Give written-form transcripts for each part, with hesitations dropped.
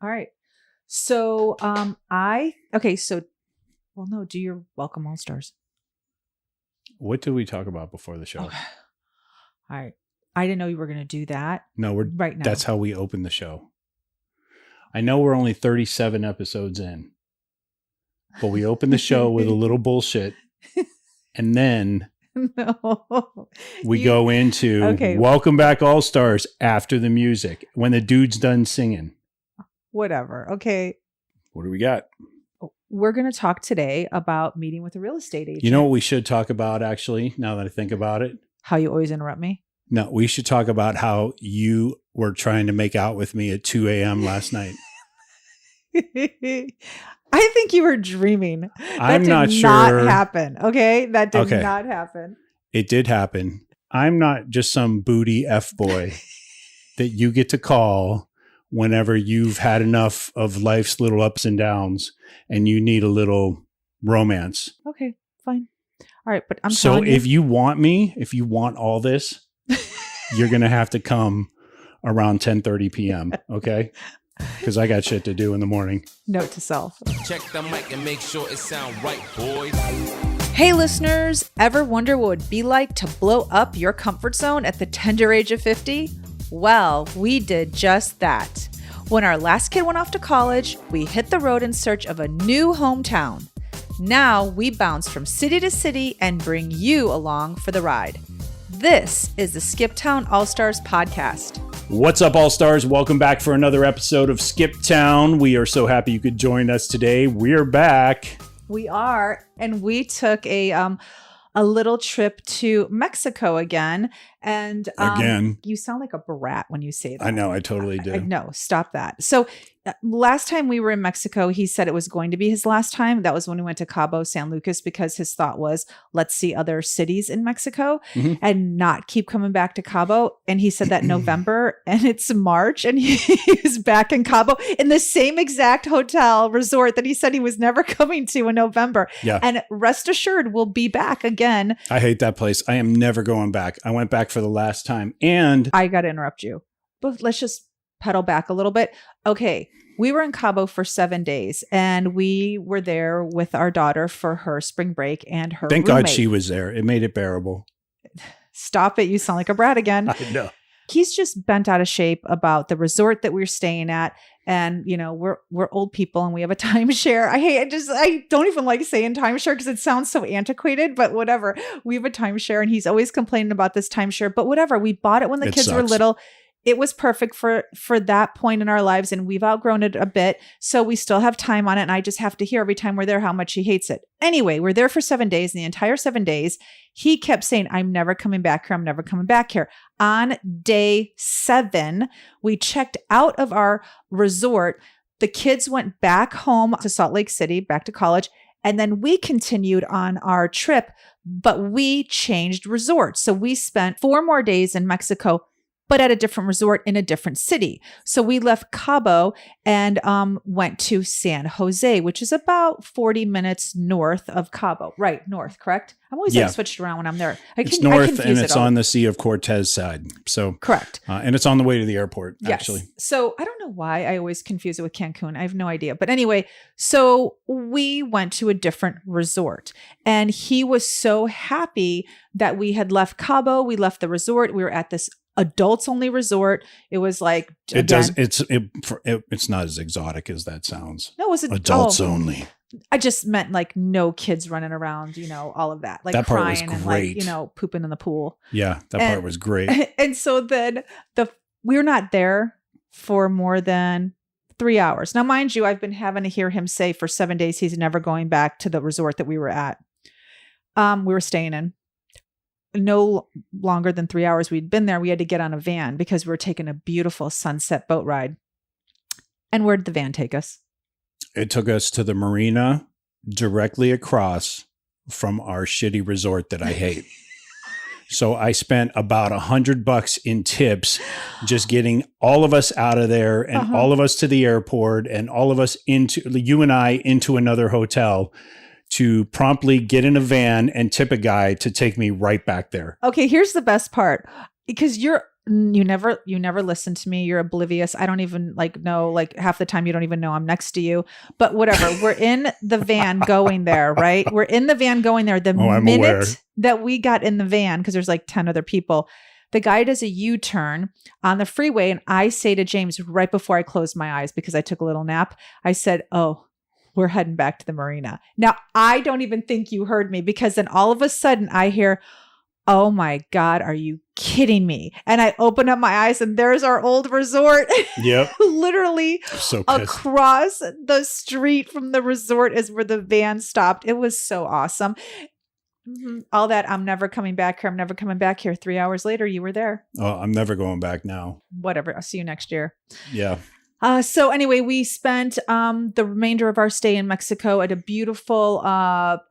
All right. So, do your welcome all stars. What did we talk about before the show? Okay. All right. I didn't know you were going to do that. No, we're right now. That's how we open the show. I know we're only 37 episodes in, but we open the show with a little bullshit. And then we go into welcome back all stars after the music when the dude's done singing. Whatever. Okay. What do we got? We're going to talk today about meeting with a real estate agent. You know what we should talk about, actually, now that I think about it? How you always interrupt me? No, we should talk about how you were trying to make out with me at 2 a.m. last night. I think you were dreaming. I'm not sure. That did not happen. Okay? That did not happen. It did happen. I'm not just some booty F-boy that you get to call whenever you've had enough of life's little ups and downs and you need a little romance. Okay, fine. All right, but I'm so telling you. If you want all this, you're going to have to come around 10:30 p.m., okay? Because I got shit to do in the morning. Note to self. Check the mic and make sure it sound right, boys. Hey listeners, ever wonder what it would be like to blow up your comfort zone at the tender age of 50? Well, we did just that. When our last kid went off to college, we hit the road in search of a new hometown. Now we bounce from city to city and bring you along for the ride. This is the Skip Town All-Stars podcast. What's up, All-Stars? Welcome back for another episode of Skip Town. We are so happy you could join us today. We're back. We are, and we took a little trip to Mexico again. And again, you sound like a brat when you say that. I know, I totally do. No, stop that. So last time we were in Mexico, he said it was going to be his last time. That was when we went to Cabo San Lucas because his thought was, let's see other cities in Mexico and not keep coming back to Cabo. And he said that November and it's March and he's back in Cabo in the same exact hotel resort that he said he was never coming to in November. Yeah. And rest assured, we'll be back again. I hate that place. I am never going back. I went back for the last time. And I got to interrupt you, but let's just pedal back a little bit. Okay. We were in Cabo for 7 days and we were there with our daughter for her spring break and her Thank roommate. God she was there. It made it bearable. Stop it. You sound like a brat again. I know. He's just bent out of shape about the resort that we're staying at. And, you know, we're old people and we have a timeshare. I don't even like saying timeshare because it sounds so antiquated, but whatever. We have a timeshare and he's always complaining about this timeshare, but whatever. We bought it when the kids were little. It was perfect for that point in our lives and we've outgrown it a bit. So we still have time on it. And I just have to hear every time we're there how much he hates it. Anyway, we're there for 7 days. And the entire 7 days, he kept saying, I'm never coming back here. I'm never coming back here. On day 7, we checked out of our resort. The kids went back home to Salt Lake City, back to college. And then we continued on our trip, but we changed resorts. So we spent 4 more days in Mexico, but at a different resort in a different city. So we left Cabo and went to San Jose, which is about 40 minutes north of Cabo. Right, north, correct? I'm always like switched around when I'm there. It's north and it's on the Sea of Cortez side. So correct. And it's on the way to the airport, yes. Actually. So I don't know why I always confuse it with Cancun. I have no idea. But anyway, so we went to a different resort and he was so happy that we had left Cabo. We left the resort. We were at this adults only resort. It was like it's not as exotic as that sounds. No, it was adults only. I just meant like no kids running around, you know, all of that, like that part crying was and great. like, you know, pooping in the pool. Yeah, that part was great. And so then we were not there for more than 3 hours. Now, mind you, I've been having to hear him say for 7 days he's never going back to the resort that we were at. We were staying in. No longer than 3 hours we'd been there, we had to get on a van because we were taking a beautiful sunset boat ride. And where did the van take us? It took us to the marina directly across from our shitty resort that I hate. So I spent about $100 in tips just getting all of us out of there and all of us to the airport and all of us you and I into another hotel to promptly get in a van and tip a guy to take me right back there. Okay, here's the best part. Because You never listen to me. You're oblivious. I don't even know, like half the time you don't even know I'm next to you, but whatever. We're in the van going there, right? We're in the van going there. The I'm minute aware. that we got in the van, because there's like 10 other people, the guy does a U-turn on the freeway. And I say to James right before I closed my eyes, because I took a little nap, I said, oh, we're heading back to the marina. Now, I don't even think you heard me, because then all of a sudden I hear, oh my God, are you kidding me? And I open up my eyes and there's our old resort. Yep. Literally So pissed. across the street from the resort is where the van stopped. It was so awesome. All that, I'm never coming back here. I'm never coming back here. 3 hours later, you were there. Oh, I'm never going back now. Whatever. I'll see you next year. Yeah. So anyway, we spent the remainder of our stay in Mexico at a beautiful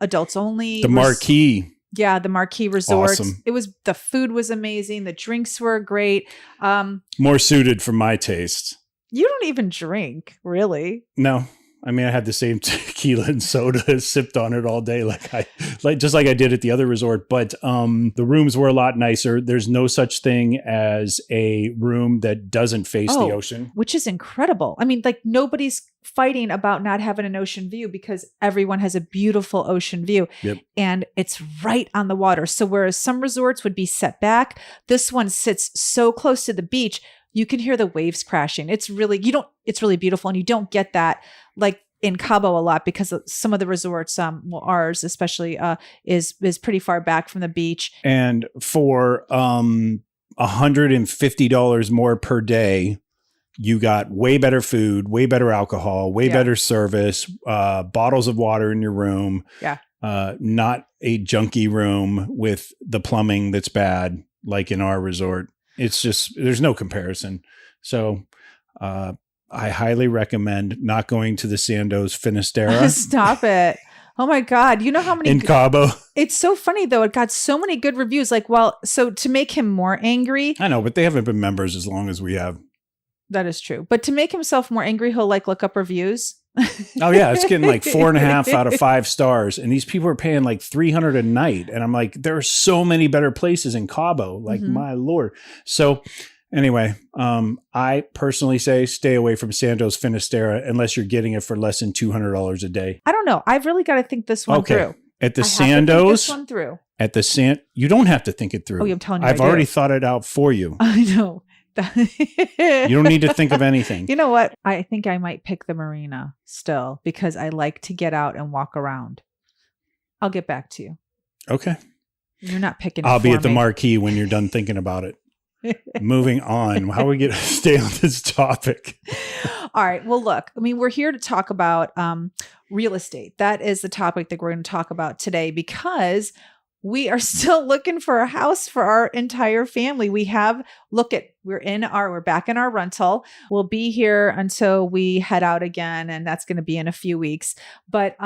adults only. The Marquee. Yeah, the Marquee Resort. Awesome. The food was amazing. The drinks were great. More suited for my taste. You don't even drink, really. No. I mean, I had the same tequila and soda, sipped on it all day, just like I did at the other resort. But the rooms were a lot nicer. There's no such thing as a room that doesn't face the ocean, which is incredible. I mean, like nobody's fighting about not having an ocean view, because everyone has a beautiful ocean view. Yep. And it's right on the water. So whereas some resorts would be set back, this one sits so close to the beach, you can hear the waves crashing. It's really beautiful. And you don't get that like in Cabo a lot, because some of the resorts, ours especially, is pretty far back from the beach. And for $150 more per day, you got way better food, way better alcohol, way better service, bottles of water in your room. Yeah. Not a junky room with the plumbing that's bad, like in our resort. It's just, there's no comparison. So, I highly recommend not going to the Sandoz Finisterre. Stop it. Oh my God. You know how many... In Cabo. It's so funny though. It got so many good reviews. Like, well, so to make him more angry... I know, but they haven't been members as long as we have. That is true. But to make himself more angry, he'll like look up reviews. Oh yeah. It's getting like 4.5 out of 5 stars. And these people are paying like $300 a night. And I'm like, there are so many better places in Cabo. Like, my Lord. So anyway, I personally say stay away from Sandoz Finisterre unless you're getting it for less than $200 a day. I don't know. I've really got to think this one through. At the Sandoz, this one through. At the you don't have to think it through. Oh, I'm telling you, I've already thought it out for you. I know. You don't need to think of anything. You know what? I think I might pick the marina still, because I like to get out and walk around. I'll get back to you. Okay. You're not picking. I'll be at the Marquee when you're done thinking about it. Moving on. How are we going to stay on this topic? All right. Well, look, I mean, we're here to talk about real estate. That is the topic that we're going to talk about today, because we are still looking for a house for our entire family. We're back in our rental. We'll be here until we head out again, and that's going to be in a few weeks. But,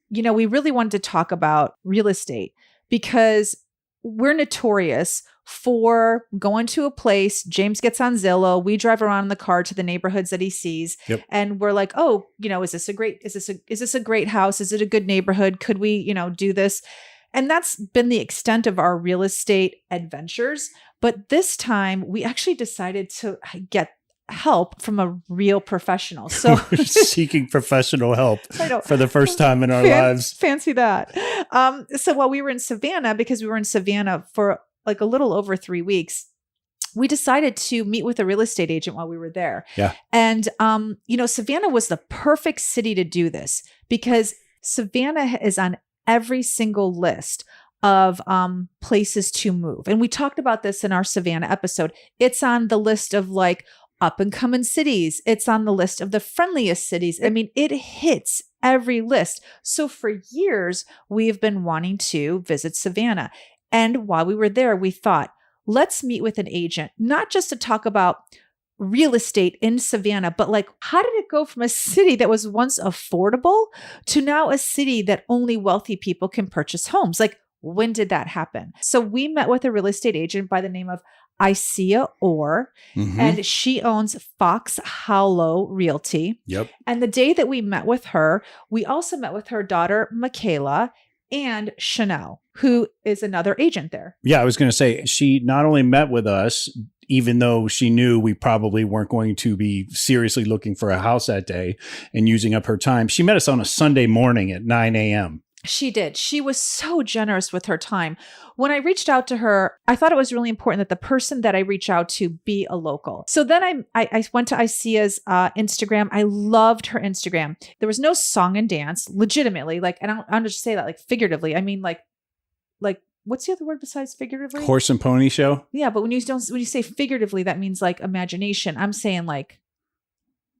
we really wanted to talk about real estate, because we're notorious for going to a place. James gets on Zillow. We drive around in the car to the neighborhoods that he sees. Yep. And we're like, oh, is this a great house? Is it a good neighborhood? Could we, do this? And that's been the extent of our real estate adventures. But this time we actually decided to get help from a real professional. So we're seeking professional help for the first time in our lives. Fancy that. So while we were in Savannah, because we were in Savannah for like a little over 3 weeks, we decided to meet with a real estate agent while we were there. Yeah. And, Savannah was the perfect city to do this, because Savannah is on every single list of places to move. And we talked about this in our Savannah episode. It's on the list of like up and coming cities. It's on the list of the friendliest cities. I mean, it hits every list. So for years, we've been wanting to visit Savannah. And while we were there, we thought, let's meet with an agent, not just to talk about real estate in Savannah, but like, how did it go from a city that was once affordable to now a city that only wealthy people can purchase homes? Like, when did that happen? So we met with a real estate agent by the name of Isia Orr, and she owns Fox Hollow Realty. Yep. And the day that we met with her, we also met with her daughter, Michaela, and Chanel, who is another agent there. Yeah, I was going to say, she not only met with us, even though she knew we probably weren't going to be seriously looking for a house that day and using up her time. She met us on a Sunday morning at 9 a.m. She did. She was so generous with her time. When I reached out to her, I thought it was really important that the person that I reach out to be a local. So then I went to Isia's Instagram. I loved her Instagram. There was no song and dance, legitimately. Like, and I don't just say that like figuratively. I mean, like, what's the other word besides figuratively? Horse and pony show. Yeah, but when you say figuratively, that means like imagination. I'm saying like,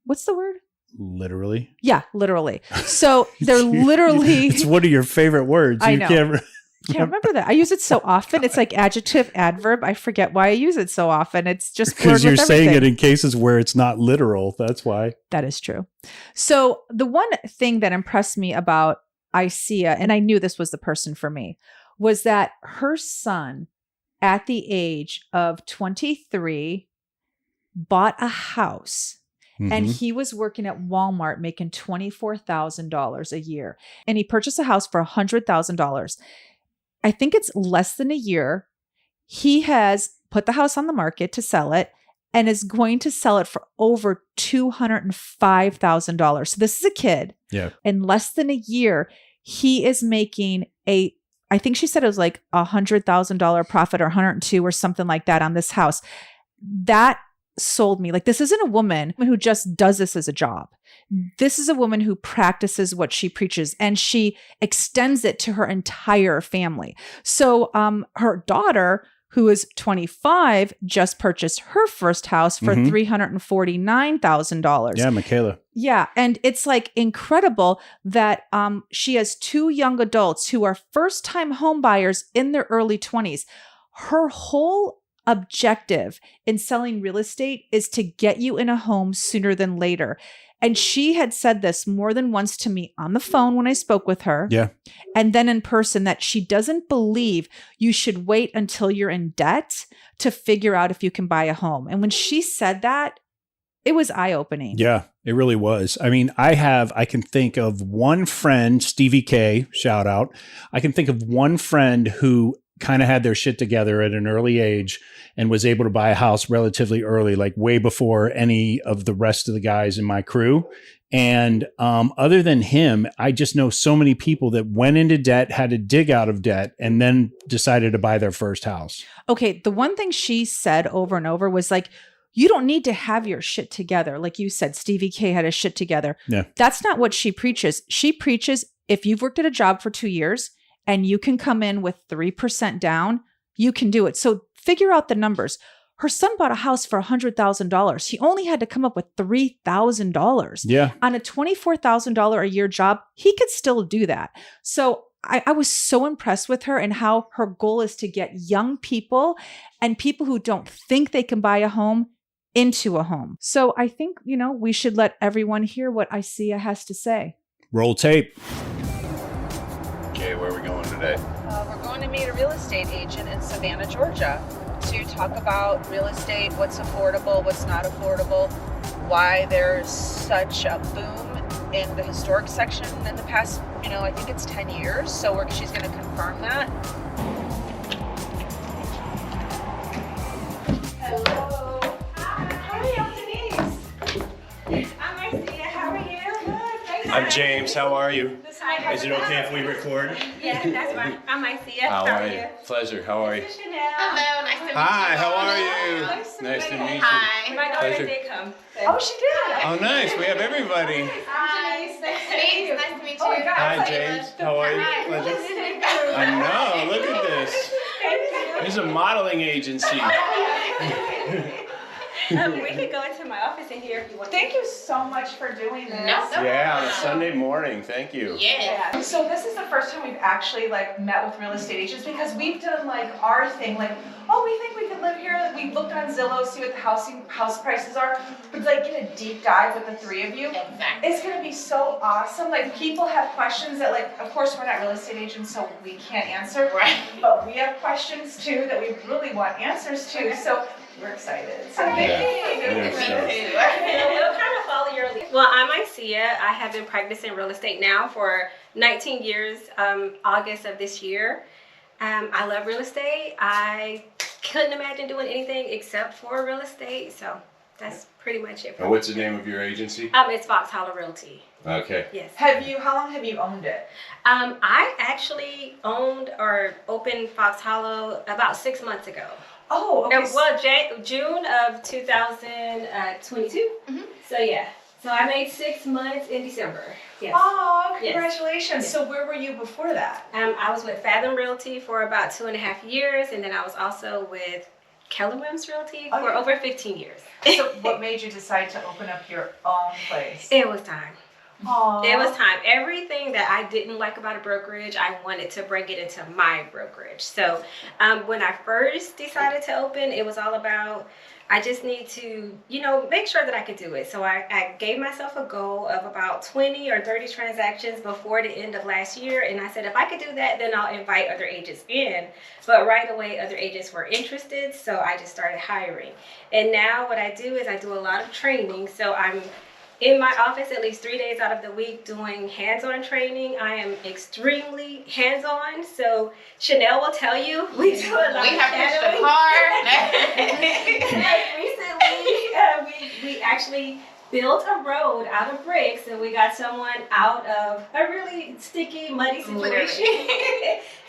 what's the word? Literally. Yeah, literally. So they're literally. It's one of your favorite words. I know. Can't remember that. I use it so often. It's like adjective, adverb. I forget why I use it so often. It's just because you're saying it in cases where it's not literal. That's why. That is true. So the one thing that impressed me about Isia, and I knew this was the person for me, was that her son at the age of 23 bought a house. And he was working at Walmart making $24,000 a year. And he purchased a house for $100,000. I think it's less than a year. He has put the house on the market to sell it and is going to sell it for over $205,000. So this is a kid. Yeah. In less than a year, he is making I think she said it was like $100,000 profit or 102 or something like that on this house. That sold me. Like, this isn't a woman who just does this as a job. This is a woman who practices what she preaches, and she extends it to her entire family. So her daughter, who is 25, just purchased her first house for $349,000. Yeah, Michaela. Yeah. And it's like incredible that she has two young adults who are first-time home buyers in their early 20s. Her whole objective in selling real estate is to get you in a home sooner than later. And she had said this more than once to me on the phone when I spoke with her. Yeah. And then in person, that she doesn't believe you should wait until you're in debt to figure out if you can buy a home. And when she said that, it was eye-opening. Yeah, it really was. I mean, I can think of one friend, Stevie K, shout out. I can think of one friend who kind of had their shit together at an early age and was able to buy a house relatively early, like way before any of the rest of the guys in my crew. And other than him, I just know so many people that went into debt, had to dig out of debt, and then decided to buy their first house. Okay, the one thing she said over and over was like, you don't need to have your shit together. Like you said, Stevie K had his shit together. Yeah. That's not what she preaches. She preaches, if you've worked at a job for 2 years, and you can come in with 3% down, you can do it. So figure out the numbers. Her son bought a house for $100,000. He only had to come up with $3,000. Yeah. On a $24,000 a year job, he could still do that. So I was so impressed with her and how her goal is to get young people and people who don't think they can buy a home into a home. So I think, we should let everyone hear what Isia has to say. Roll tape. Okay, where are we going today? We're going to meet a real estate agent in Savannah, Georgia, to talk about real estate, what's affordable, what's not affordable, why there's such a boom in the historic section in the past, I think it's 10 years. So she's going to confirm that. Hello. Hi, I'm Denise. I'm Isia. How are you? Good. I'm James. How are you? Hi. Is it okay if we record? Yeah, that's fine. I'm Isia. How are you? Pleasure. How are you? Chanel. Hello, nice to meet you. Hi, how are you? Nice to meet you. Hi. My daughter Pleasure. did come. Oh, she did. Oh, nice. We have everybody. Hi. Nice to meet you. Nice to meet you. Oh my God. Hi, James. How are you? Pleasure. I know. Look at this. Thank you. This is a modeling agency. We could go into my office in here if you want. Thank you so much for doing this. No. Yeah, on a Sunday morning. Thank you. Yeah. So this is the first time we've actually met with real estate agents, because we've done our thing, we think we could live here. We looked on Zillow, see what the house prices are, but get a deep dive with the three of you. Exactly. It's gonna be so awesome. People have questions that of course we're not real estate agents, so we can't answer. Right. But we have questions too that we really want answers to. So we're excited. So We'll kind of follow your lead. Well, I'm Isia. I have been practicing real estate now for 19 years, August of this year. I love real estate. I couldn't imagine doing anything except for real estate. So that's pretty much it. And what's the name of your agency? It's Fox Hollow Realty. Okay. Yes. How long have you owned it? I actually owned or opened Fox Hollow about 6 months ago. Oh, okay. Well, June of 2022. So yeah. So I made 6 months in December. Yes. Oh, congratulations. Yes. So where were you before that? I was with Fathom Realty for about 2.5 years, and then I was also with Keller Williams Realty for over 15 years. So what made you decide to open up your own place? It was time. Aww. It was time. Everything that I didn't like about a brokerage, I wanted to bring it into my brokerage. So when I first decided to open, it was all about, I just need to, make sure that I could do it. So I gave myself a goal of about 20 or 30 transactions before the end of last year. And I said, if I could do that, then I'll invite other agents in. But right away, other agents were interested. So I just started hiring. And now what I do is I do a lot of training. So I'm in my office at least 3 days out of the week doing hands-on training. I am extremely hands-on. So Chanel will tell you, we do a lot We of have pushed the shadowing. car. Like recently, we actually built a road out of bricks, and we got someone out of a really sticky, muddy situation.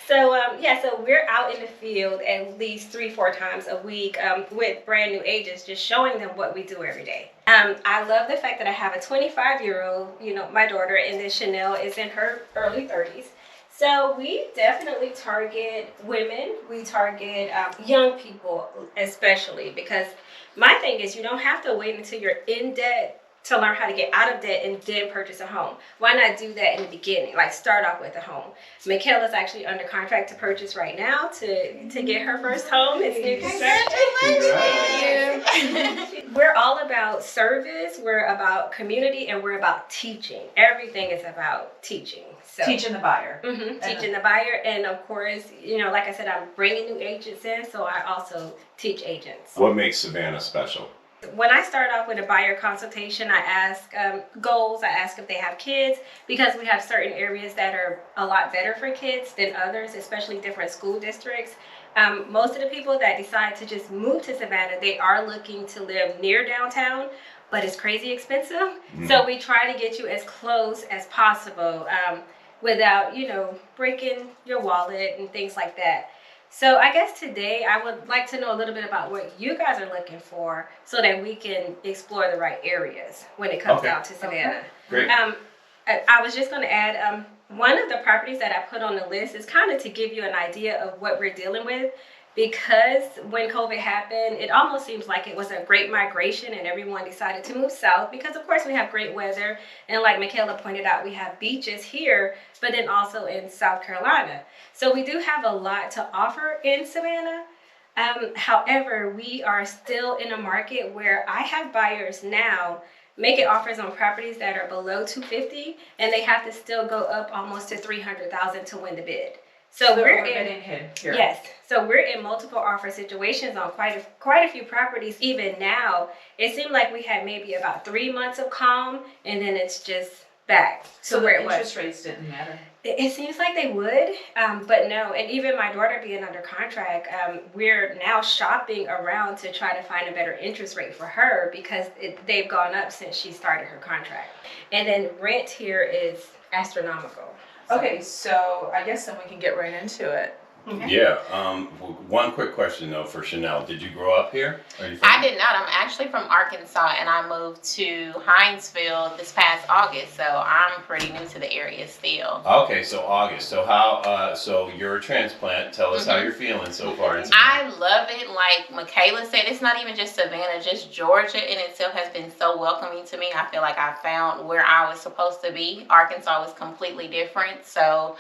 So so we're out in the field at least 3-4 times a week with brand new agents, just showing them what we do every day. I love the fact that I have a 25-year-old, my daughter, and then Chanel is in her early 30s. So we definitely target women. We target young people especially, because my thing is you don't have to wait until you're in debt to learn how to get out of debt and then purchase a home. Why not do that in the beginning? Like start off with a home. Michaela's actually under contract to purchase right now to get her first home. It's new construction. We're all about service. We're about community, and we're about teaching. Everything is about teaching. So Teaching the buyer. Teaching the buyer, and of course, like I said, I'm bringing new agents in, so I also teach agents. What makes Savannah special? When I start off with a buyer consultation, I ask goals. I ask if they have kids, because we have certain areas that are a lot better for kids than others, especially different school districts. Most of the people that decide to just move to Savannah, they are looking to live near downtown, but it's crazy expensive. So we try to get you as close as possible without, breaking your wallet and things like that. So I guess today I would like to know a little bit about what you guys are looking for so that we can explore the right areas when it comes down to Savannah. Great. I was just going to add, one of the properties that I put on the list is kind of to give you an idea of what we're dealing with, because when COVID happened, it almost seems like it was a great migration and everyone decided to move south because, of course, we have great weather. And like Michaela pointed out, we have beaches here, but then also in South Carolina. So we do have a lot to offer in Savannah. However, we are still in a market where I have buyers now making offers on properties that are below $250, and they have to still go up almost to $300,000 to win the bid. So we're in here. Yes. So we're in multiple offer situations on quite a few properties. Even now, it seemed like we had maybe about 3 months of calm, and then it's just back So to where the it was. interest rates didn't matter. It seems like they would, but no. And even my daughter being under contract, we're now shopping around to try to find a better interest rate for her, because they've gone up since she started her contract. And then rent here is astronomical. Okay, so I guess then we can get right into it. Okay. Yeah. One quick question though for Chanel. Did you grow up here? Are you from I did not. I'm actually from Arkansas, and I moved to Hinesville this past August, so I'm pretty new to the area still. Okay, so August. So how? So you're a transplant. Tell us how you're feeling so far. In Savannah. I love it. Like Michaela said, it's not even just Savannah, just Georgia in itself has been so welcoming to me. I feel like I found where I was supposed to be. Arkansas was completely different, so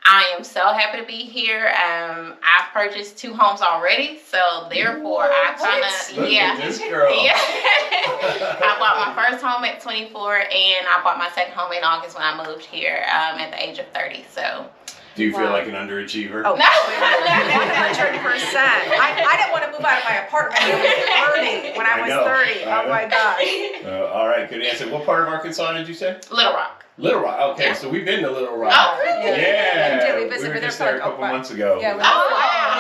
I am so happy to be here. I've purchased 2 homes already, so therefore I kind of, Look at this girl. Yeah. I bought my first home at 24, and I bought my second home in August when I moved here at the age of 30. So. Do you feel like an underachiever? Oh, 100%. I didn't want to move out of my apartment when I was 30. When I was 30. Oh my gosh. All right, good answer. What part of Arkansas did you say? Little Rock. Little Rock. Okay, so we've been to Little Rock. Oh, really? Yeah, Yeah, we we visited were their just there a park. couple months ago. Yeah, we Oh,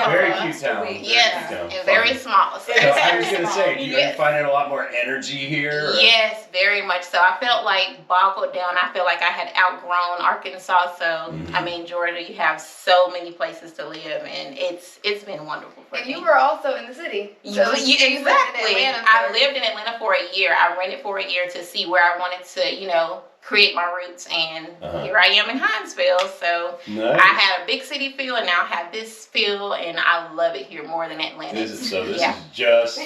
wow. Very yeah, cute town. week. Yes, Very cute and town. very Fun. small. So I was gonna say, are you Yes. finding a lot more energy here? or- Yes, very much so. I felt like boggled down. I felt like I had outgrown Arkansas. So, I mean, Georgia, you have so many places to live, and it's been wonderful for And me. you were also in the city. Exactly. I lived in Atlanta for a year. I rented for a year to see where I wanted to, create my roots, and here I am in Hinesville. So Nice. I had a big city feel, and now I have this feel, and I love it here more than Atlanta. This is Yeah. just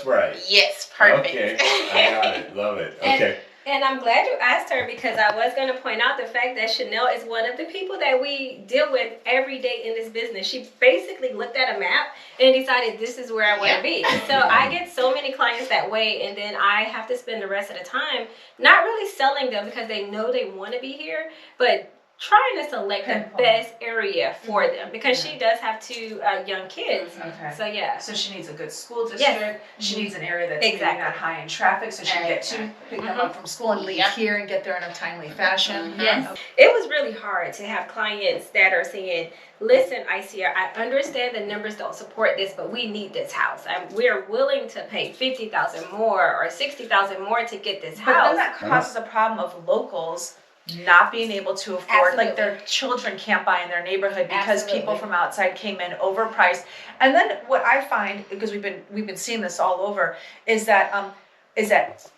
right. Yes, perfect. Okay, I got it. Love it. Okay. And I'm glad you asked her, because I was going to point out the fact that Chanel is one of the people that we deal with every day in this business. She basically looked at a map and decided this is where I want to be. So I get so many clients that way, and then I have to spend the rest of the time not really selling them because they know they want to be here, but trying to select the best area for them, because she does have two young kids. Okay. So yeah. So she needs a good school district. She needs an area that's maybe Exactly. not high in traffic, so she can get to pick them up from school and leave here and get there in a timely fashion. Yes. It was really hard to have clients that are saying, listen, Isia, I understand the numbers don't support this, but we need this house. We're willing to pay $50,000 more or $60,000 more to get this But house. then that causes a problem of locals not being able to afford, like their children can't buy in their neighborhood because people from outside came in overpriced. And then what I find, because we've been seeing this all over, is that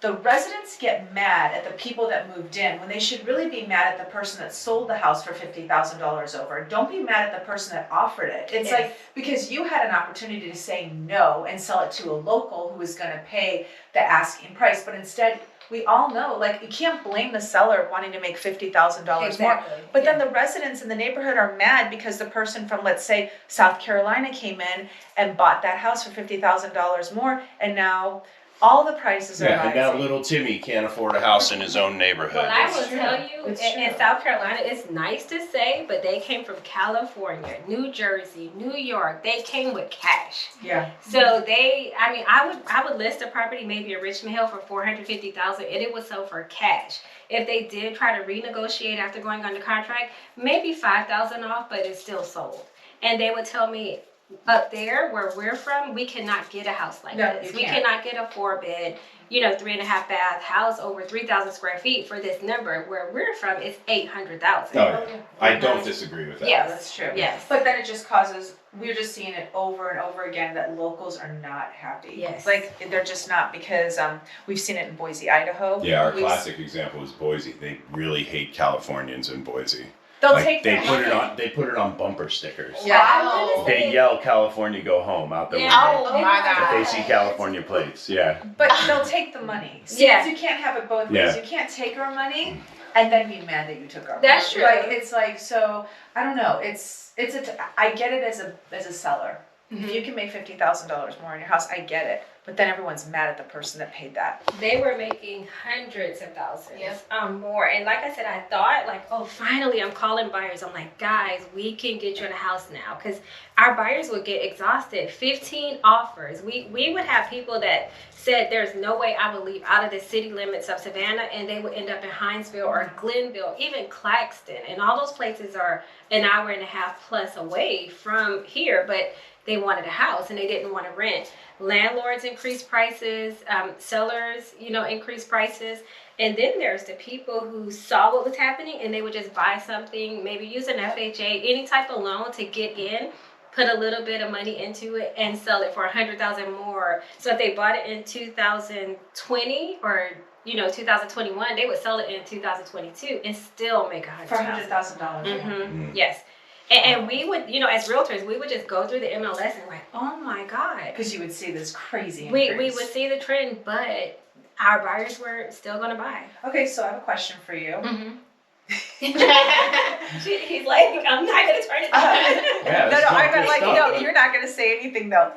the residents get mad at the people that moved in when they should really be mad at the person that sold the house for $50,000 over. Don't be mad at the person that offered it. It's like, because you had an opportunity to say no and sell it to a local who was going to pay the asking price, but instead, we all know, like, you can't blame the seller wanting to make $50,000 more. But then the residents in the neighborhood are mad because the person from, let's say, South Carolina came in and bought that house for $50,000 more, and now all the prices are Yeah, rising. and now little Timmy can't afford a house in his own neighborhood. Well, I will tell you, in South Carolina, it's nice to say, but they came from California, New Jersey, New York. They came with cash. Yeah. So I would list a property maybe in Richmond Hill for $450,000, and it would sell for cash. If they did try to renegotiate after going under contract, maybe $5,000 off, but it's still sold. And they would tell me, up there where we're from, we cannot get a house like this. We cannot get a 4-bed, 3.5 bath house over 3,000 square feet for this number. Where we're from, it's 800,000. Oh, yeah. I don't disagree with that. Yes, That's true. Yes. But then it just causes, we're just seeing it over and over again that locals are not happy. Yes. Like, they're just not, because we've seen it in Boise, Idaho. Yeah, our classic example is Boise. They really hate Californians in Boise. They'll take they that put money. They put it on bumper stickers. Yeah. They yell "California, go home" out the window Oh my if God. they see California plates. Yeah. But they'll take the money. See, Yeah. you can't have it both ways. Yeah. You can't take our money and then be mad that you took our money. That's true. Like, it's like, so I don't know. I get it as a seller. If you can make $50,000 more in your house, I get it. But then everyone's mad at the person that paid that. They were making hundreds of thousands more. And like I said, I thought, like, oh, finally I'm calling buyers. I'm like, guys, we can get you in a house now. Because our buyers would get exhausted. 15 offers. We would have people that said there's no way I would leave out of the city limits of Savannah, and they would end up in Hinesville or Glenville, even Claxton. And all those places are an hour and a half plus away from here. But they wanted a house and they didn't want to rent. Landlords increased prices, sellers, increased prices. And then there's the people who saw what was happening and they would just buy something, maybe use an FHA, any type of loan to get in, put a little bit of money into it and sell it for $100,000 more. So if they bought it in 2020 or 2021, they would sell it in 2022 and still make $100,000. For $100,000. Mm-hmm. Yes. And we would, as realtors, we would just go through the MLS and like, oh my God. Because you would see this crazy We increase. would see the trend, but our buyers were still going to buy. Okay, so I have a question for you. He's like, I'm not going to turn it down. Yeah, No, I meant good like, stuff. you're not going to say anything though.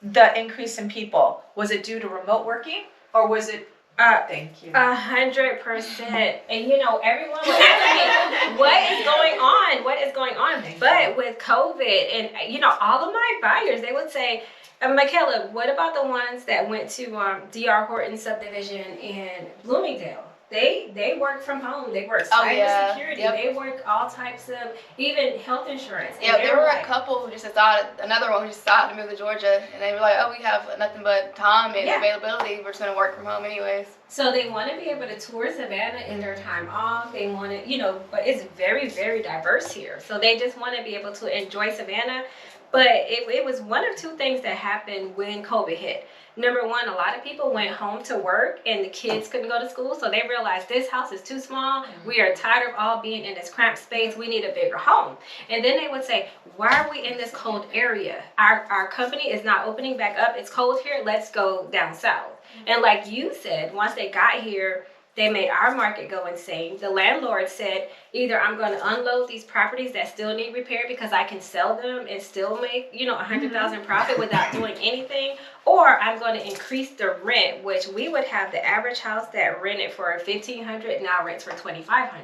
The increase in people, was it due to remote working or was it, thank you. 100%. And everyone would ask me, what is going on? What is going on? But with COVID and, all of my buyers, they would say, Michaela, what about the ones that went to D.R. Horton subdivision in Bloomingdale? They work from home. They work cybersecurity. They work all types of, even health insurance. Yeah, there were a couple who just decided, another one who just decided to move to Georgia, and they were like, oh, we have nothing but time and availability. We're just going to work from home anyways. So they want to be able to tour Savannah in their time off. They want to, but it's very, very diverse here. So they just want to be able to enjoy Savannah. But it was one of two things that happened when COVID hit. Number one, a lot of people went home to work and the kids couldn't go to school. So they realized this house is too small. We are tired of all being in this cramped space. We need a bigger home. And then they would say, why are we in this cold area? Our company is not opening back up. It's cold here. Let's go down south. And like you said, once they got here, they made our market go insane. The landlord said, either I'm going to unload these properties that still need repair because I can sell them and still make, $100,000 profit without doing anything, or I'm going to increase the rent, which we would have the average house that rented for $1,500 now rents for $2,500.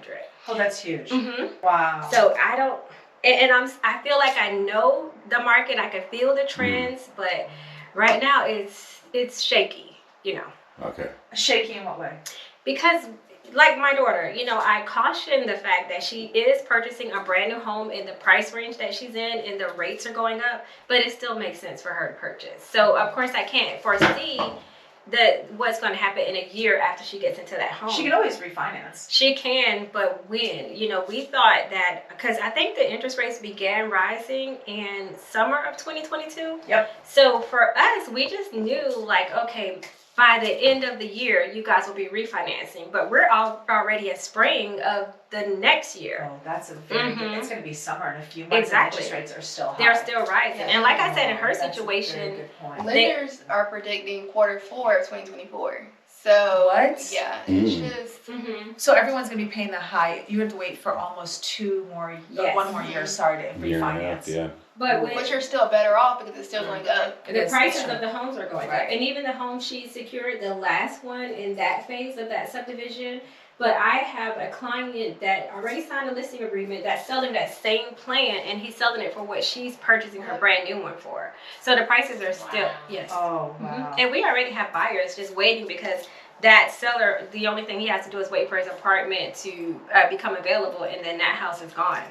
Oh, that's huge. Wow. So I feel like I know the market. I can feel the trends, but right now it's shaky, Okay. Shaky in what way? Because like my daughter, I caution the fact that she is purchasing a brand new home in the price range that she's in and the rates are going up, but it still makes sense for her to purchase. So of course I can't foresee what's going to happen in a year after she gets into that home. She can always refinance. She can, but when? We thought that, because I think the interest rates began rising in summer of 2022. Yep. So for us, we just knew like, okay, by the end of the year, you guys will be refinancing, but we're already in spring of the next year. Oh, that's a very good. It's going to be summer in a few months. Exactly. And interest rates are still high. They're still rising. And like I said, in her situation, lenders are predicting Q4 of 2024. So what? Yeah, it's just. So everyone's going to be paying the high. You have to wait for almost one more year. Sorry, to refinance. Yeah. But you're still better off because it's still going up. The prices of the homes are going up. And even the home she secured, the last one in that phase of that subdivision. But I have a client that already signed a listing agreement that's selling that same plan, and he's selling it for what she's purchasing her brand new one for. So the prices are still, yes. Oh, wow. And we already have buyers just waiting because that seller, the only thing he has to do is wait for his apartment to become available, and then that house is gone.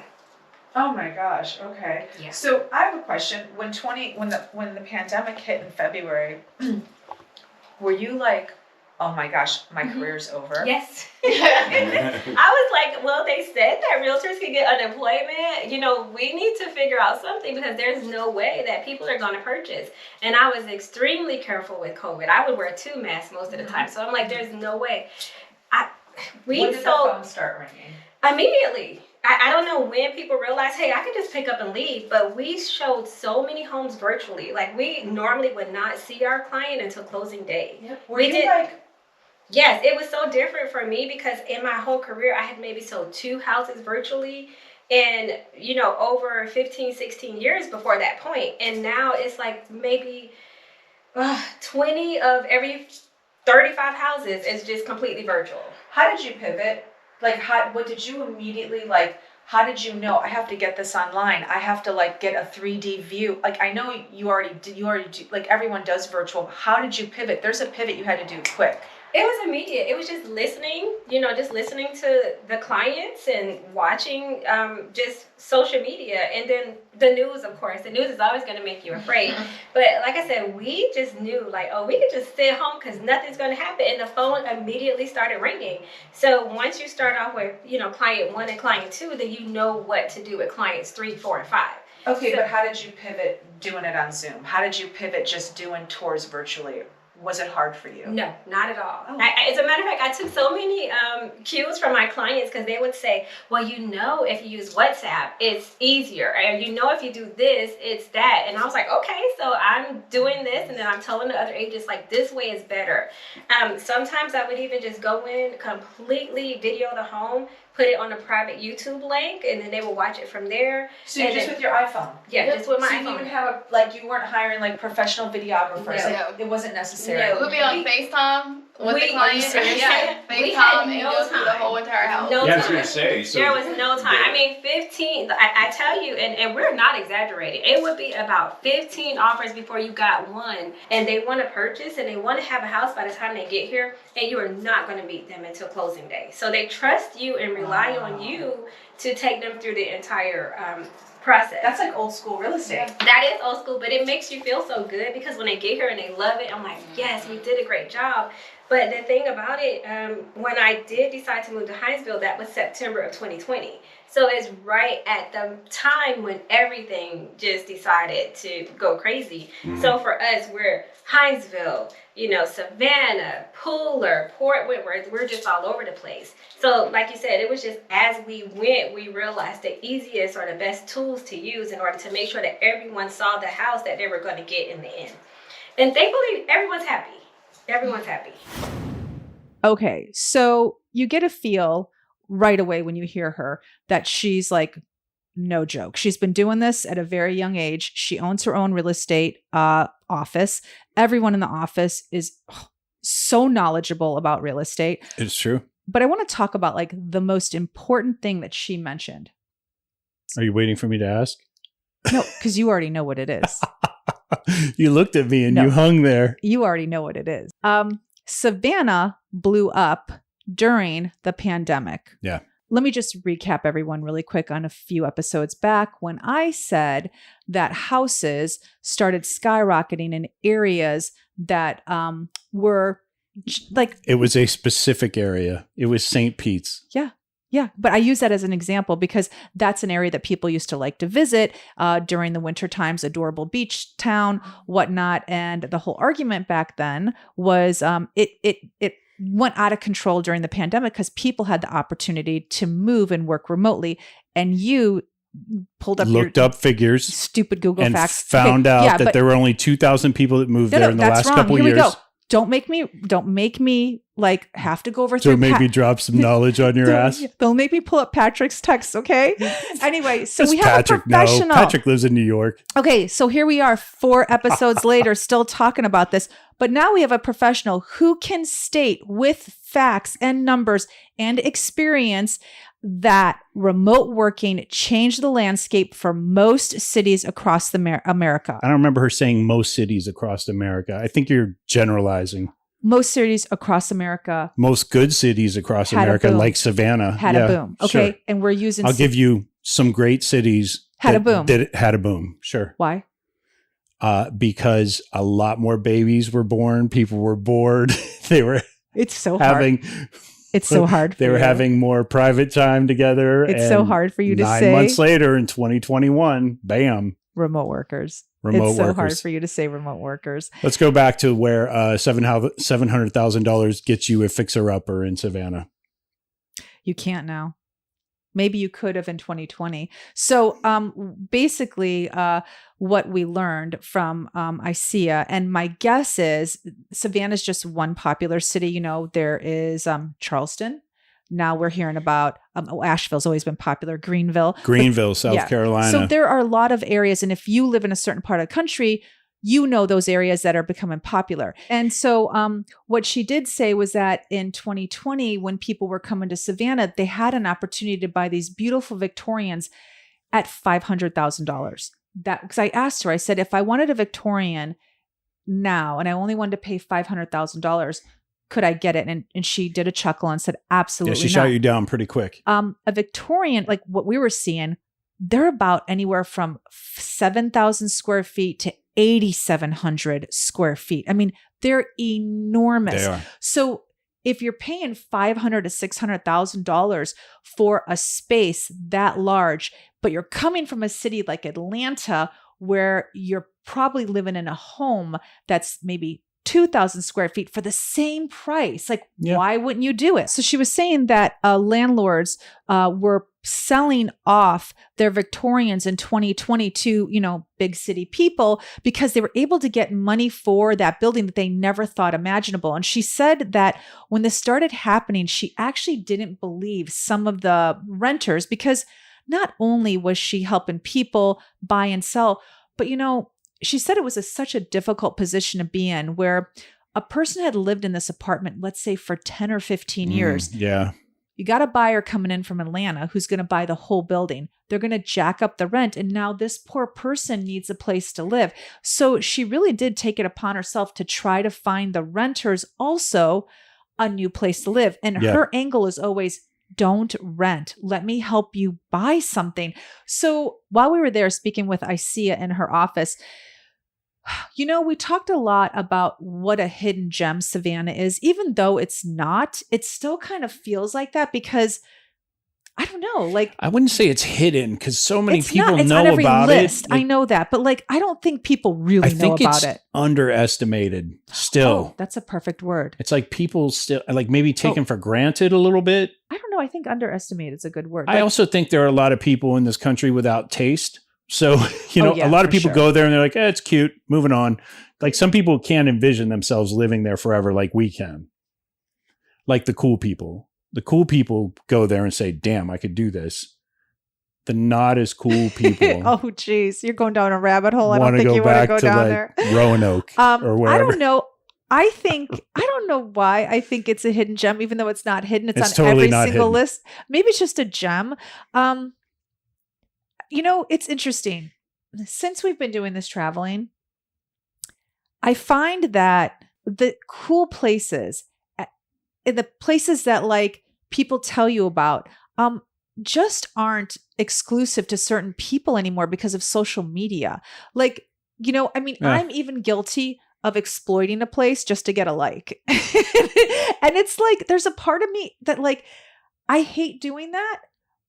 Oh my gosh. Okay. Yeah. So I have a question. When the pandemic hit in February, were you like, oh my gosh, my career's over? Yes. I was like, well, they said that realtors can get unemployment. We need to figure out something because there's no way that people are going to purchase. And I was extremely careful with COVID. I would wear 2 masks most of the time. So I'm like, there's no way. When did the phone start ringing? Immediately. I don't know when people realize, hey, I can just pick up and leave, but we showed so many homes virtually. Like, we normally would not see our client until closing day. Yep. Yes, it was so different for me because in my whole career, I had maybe sold 2 houses virtually and, over 15, 16 years before that point. And now it's like maybe 20 of every 35 houses is just completely virtual. How did you pivot? Like, what did you immediately, how did you know I have to get this online? I have to get a 3D view. Like, I know you already do, like everyone does virtual. How did you pivot? There's a pivot you had to do quick. It was immediate. It was just listening, just listening to the clients and watching just social media. And then the news, of course. The news is always going to make you afraid. But like I said, we just knew we could just stay home because nothing's going to happen. And the phone immediately started ringing. So once you start off with, client 1 and client 2, then you know what to do with clients 3, 4, and 5. Okay, but how did you pivot doing it on Zoom? How did you pivot just doing tours virtually? Was it hard for you? No, not at all. Oh. As a matter of fact, I took so many cues from my clients because they would say, well, if you use WhatsApp, it's easier. And if you do this, it's that. And I was like, okay, so I'm doing this. And then I'm telling the other agents, this way is better. Sometimes I would even just go in, completely video the home, put it on a private YouTube link, and then they will watch it from there. So just with your iPhone? Yeah, just with my iPhone. So you even have you weren't hiring professional videographers. No. It wasn't necessary. No, we'll be on FaceTime With the client, yeah, we FaceTime had and no go through the time. whole entire house. No Yeah, I was time. gonna say. So There was no time. I mean, 15, I tell you, and we're not exaggerating. It would be about 15 offers before you got one. And they want to purchase and they want to have a house by the time they get here. And you are not going to meet them until closing day. So they trust you and rely on you to take them through the entire process. That's like old school real estate. That is old school, but it makes you feel so good because when they get here and they love it, I'm like, yes, we did a great job. But the thing about it, when I did decide to move to Hinesville, that was September of 2020. So it's right at the time when everything just decided to go crazy. Mm-hmm. So for us, we're Hinesville, Savannah, Pooler, Port Whitworth, we're just all over the place. So like you said, it was just as we went, we realized the easiest or the best tools to use in order to make sure that everyone saw the house that they were going to get in the end. And thankfully, everyone's happy. Everyone's happy. Okay, so you get a feel right away when you hear her that she's like, no joke. She's been doing this at a very young age. She owns her own real estate office. Everyone in the office is so knowledgeable about real estate. It's true. But I want to talk about like the most important thing that she mentioned. Are you waiting for me to ask? No, because you already know what it is. You looked at me and you hung there. You already know what it is. Savannah blew up during the pandemic. Yeah. Let me just recap everyone really quick on a few episodes back when I said that houses started skyrocketing in areas that were like... It was a specific area. It was St. Pete's. Yeah. Yeah, but I use that as an example because that's an area that people used to like to visit during the winter times, adorable beach town, whatnot. And the whole argument back then was it went out of control during the pandemic because people had the opportunity to move and work remotely. And you pulled up looked up figures, stupid Google and facts, found out that there were only 2,000 people that moved there in the last couple Here years. We go. Don't make me like have to go over through. So maybe drop some knowledge on your ass. They'll make me pull up Patrick's text, okay? Anyway, so we have Patrick, a professional. No, Patrick lives in New York. Okay, so here we are 4 episodes later still talking about this. But now we have a professional who can state with facts and numbers and experience that remote working changed the landscape for most cities across America. I don't remember her saying most cities across America. I think you're generalizing. Most cities across America. Most good cities across America, like Savannah. Had a boom. Okay. Sure. And we're using... I'll give you some great cities had a boom. Had a boom. Sure. Why? Because a lot more babies were born. People were bored. They were It's so having... hard. It's so hard. They were having more private time together. It's so hard for you to say. 9 months later in 2021, bam. Remote workers. Remote it's so workers. hard for you to say remote workers. Let's go back to where $700,000 gets you a fixer-upper in Savannah. You can't now. Maybe you could have in 2020. So basically what we learned from Isia, and my guess is Savannah's just one popular city. There is Charleston. Now we're hearing about Asheville's always been popular. Greenville, South Carolina. So there are a lot of areas. And if you live in a certain part of the country, those areas that are becoming popular. And so what she did say was that in 2020, when people were coming to Savannah, they had an opportunity to buy these beautiful Victorians at $500,000. Because I asked her, I said, if I wanted a Victorian now and I only wanted to pay $500,000, could I get it? And she did a chuckle and said, absolutely. Yeah, she shot you down pretty quick. A Victorian, like what we were seeing, they're about anywhere from 7,000 square feet to 8,700 square feet. I mean, they're enormous. They are. So if you're paying $500,000 to $600,000 for a space that large, but you're coming from a city like Atlanta, where you're probably living in a home that's maybe 2,000 square feet for the same price. Like, why wouldn't you do it? So she was saying that landlords were selling off their Victorians in 2020 to, big city people because they were able to get money for that building that they never thought imaginable. And she said that when this started happening, she actually didn't believe some of the renters because not only was she helping people buy and sell, but, she said it was such a difficult position to be in where a person had lived in this apartment, let's say for 10 or 15 years. Yeah. You got a buyer coming in from Atlanta who's going to buy the whole building. They're going to jack up the rent. And now this poor person needs a place to live. So she really did take it upon herself to try to find the renters also a new place to live. And her angle is always, don't rent. Let me help you buy something. So while we were there speaking with Isia in her office, we talked a lot about what a hidden gem Savannah is. Even though it's not, it still kind of feels like that because I don't know, like I wouldn't say it's hidden because so many people it's know on every about list. it. I know that, but like I don't think people really know about it. Underestimated still. Oh, that's a perfect word. It's like people still like maybe taken for granted a little bit. I don't know. I think underestimated is a good word. I also think there are a lot of people in this country without taste. So, a lot of people go there and they're like, it's cute, moving on. Like some people can't envision themselves living there forever like we can. Like the cool people. The cool people go there and say, damn, I could do this. The not as cool people. Oh, geez. You're going down a rabbit hole. I don't think you want to go down there. Roanoke or wherever. I don't know. I don't know why I think it's a hidden gem, even though it's not hidden. It's on totally every not single hidden. list. Maybe it's just a gem. It's interesting. Since we've been doing this traveling, I find that the cool places, the places that like people tell you about, just aren't exclusive to certain people anymore because of social media. Like, I'm even guilty of exploiting a place just to get a like. And it's like, there's a part of me that like, I hate doing that,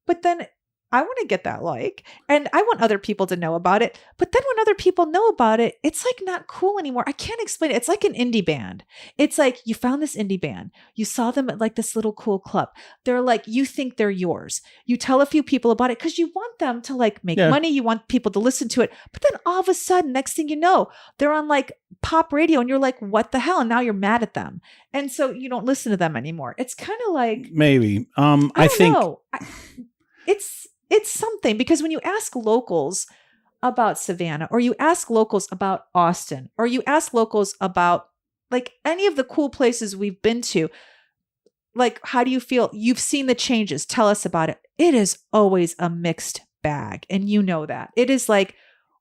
but then I want to get that like, and I want other people to know about it. But then when other people know about it, it's like not cool anymore. I can't explain it. It's like an indie band. It's like you found this indie band. You saw them at like this little cool club. They're like, you think they're yours. You tell a few people about it because you want them to like make money. You want people to listen to it. But then all of a sudden, next thing you know, they're on like pop radio and you're like, what the hell? And now you're mad at them. And so you don't listen to them anymore. It's kind of like, maybe, I think know. It's something because when you ask locals about Savannah or you ask locals about Austin or you ask locals about like any of the cool places we've been to, like, how do you feel? You've seen the changes. Tell us about it. It is always a mixed bag. And you know that. It is like,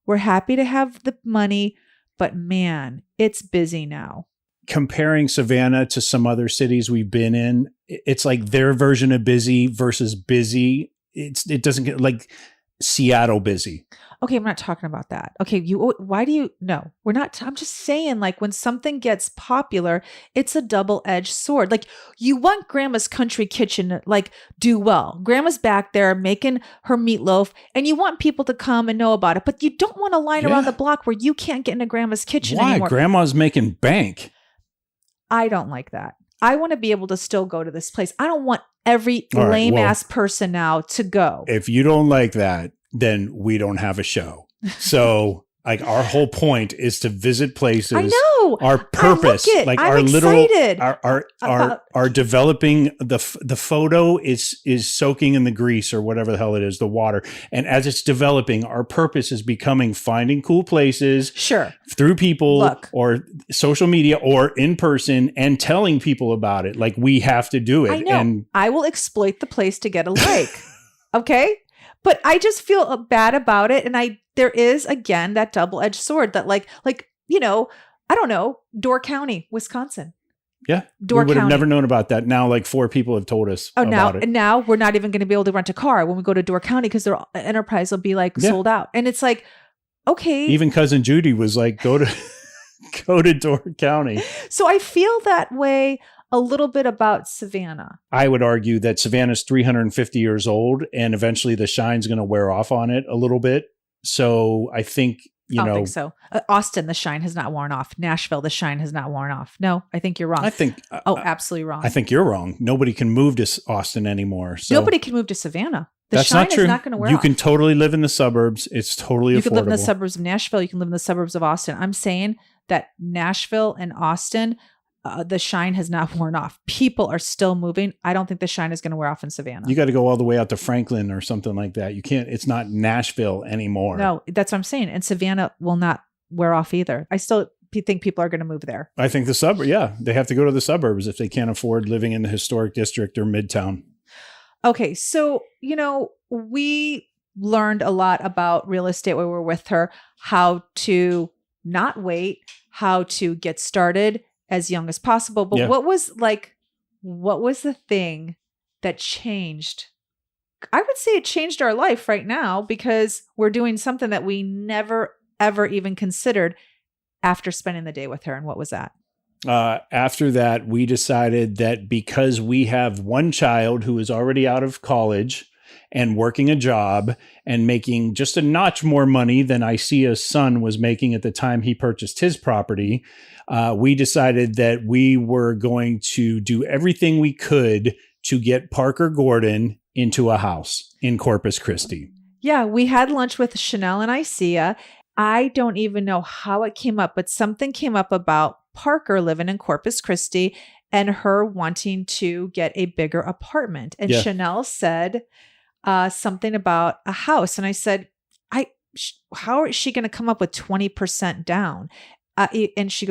we're happy to have the money, but man, it's busy now. Comparing Savannah to some other cities we've been in, it's like their version of busy versus busy. It doesn't get like Seattle busy. Okay, I'm not talking about that. Okay, why do you, no, we're not, I'm just saying like when something gets popular, it's a double-edged sword. Like you want Grandma's Country Kitchen to like do well. Grandma's back there making her meatloaf and you want people to come and know about it, but you don't want to line around the block where you can't get into Grandma's kitchen anymore. Grandma's making bank. I don't like that. I want to be able to still go to this place. I don't want every lame ass person now to go. If you don't like that, then we don't have a show. So like our whole point is to visit places. I know. Our purpose, like I'm our excited our developing the photo is soaking in the grease or whatever the hell it is, the water. And as it's developing, our purpose is becoming finding cool places. Sure. Through people or social media or in person and telling people about it. Like we have to do it. I know. And I will exploit the place to get a like. Okay. But I just feel bad about it. And there is again, that double-edged sword that like, I don't know, Door County, Wisconsin. Yeah. Door we would County. have never known about that. Now, like 4 people have told us about it. And now we're not even going to be able to rent a car when we go to Door County because their enterprise will be like sold out. And it's like, okay. Even cousin Judy was like, go to Door County. So I feel that way a little bit about Savannah. I would argue that Savannah's 350 years old and eventually the shine's going to wear off on it a little bit. So I think, I don't think so. Austin, the shine has not worn off. Nashville, the shine has not worn off. No, I think you're wrong. Absolutely wrong. I think you're wrong. Nobody can move to Austin anymore. So. Nobody can move to Savannah. That's shine not true. Is not going to wear You off. can totally live in the suburbs. It's totally affordable. You can live in the suburbs of Nashville. You can live in the suburbs of Austin. I'm saying that Nashville and Austin, the shine has not worn off. People are still moving. I don't think the shine is going to wear off in Savannah. You got to go all the way out to Franklin or something like that. You can't, it's not Nashville anymore. No, that's what I'm saying. And Savannah will not wear off either. think people are going to move there? I think the suburb. Yeah, they have to go to the suburbs if they can't afford living in the historic district or Midtown. Okay, so we learned a lot about real estate when we were with her, how to not wait, how to get started as young as possible. But what was the thing that changed? I would say it changed our life right now because we're doing something that we never, ever even considered after spending the day with her. And what was that? After that, we decided that because we have one child who is already out of college and working a job and making just a notch more money than Isia's son was making at the time he purchased his property, we decided that we were going to do everything we could to get Parker Gordon into a house in Corpus Christi. Yeah, we had lunch with Chanel and Isia. I don't even know how it came up, but something came up about Parker living in Corpus Christi and her wanting to get a bigger apartment. And Chanel said something about a house. And I said, how is she going to come up with 20% down? And she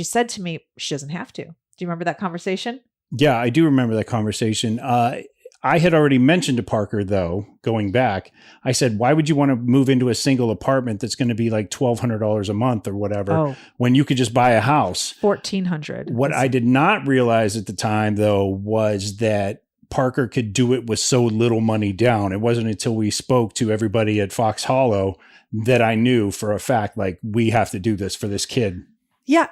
said to me, she doesn't have to. Do you remember that conversation? Yeah, I do remember that conversation. I had already mentioned to Parker, though, going back, I said, why would you want to move into a single apartment that's going to be like $1,200 a month or whatever when you could just buy a house? $1,400. What I did not realize at the time, though, was that Parker could do it with so little money down. It wasn't until we spoke to everybody at Fox Hollow that I knew for a fact, like, we have to do this for this kid. Yeah,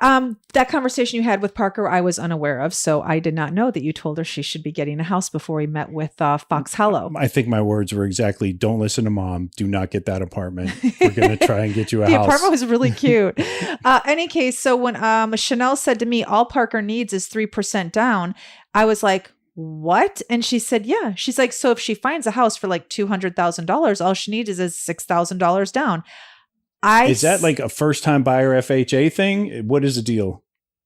that conversation you had with Parker, I was unaware of. So I did not know that you told her she should be getting a house before we met with Fox Hollow. I think my words were exactly, don't listen to mom. Do not get that apartment. We're going to try and get you a house. The apartment was really cute. Any case, so when Chanel said to me, all Parker needs is 3% down, I was like, what? And she said, yeah. She's like, so if she finds a house for like $200,000, all she needs is $6,000 down. Is that like a first-time buyer FHA thing? What is the deal?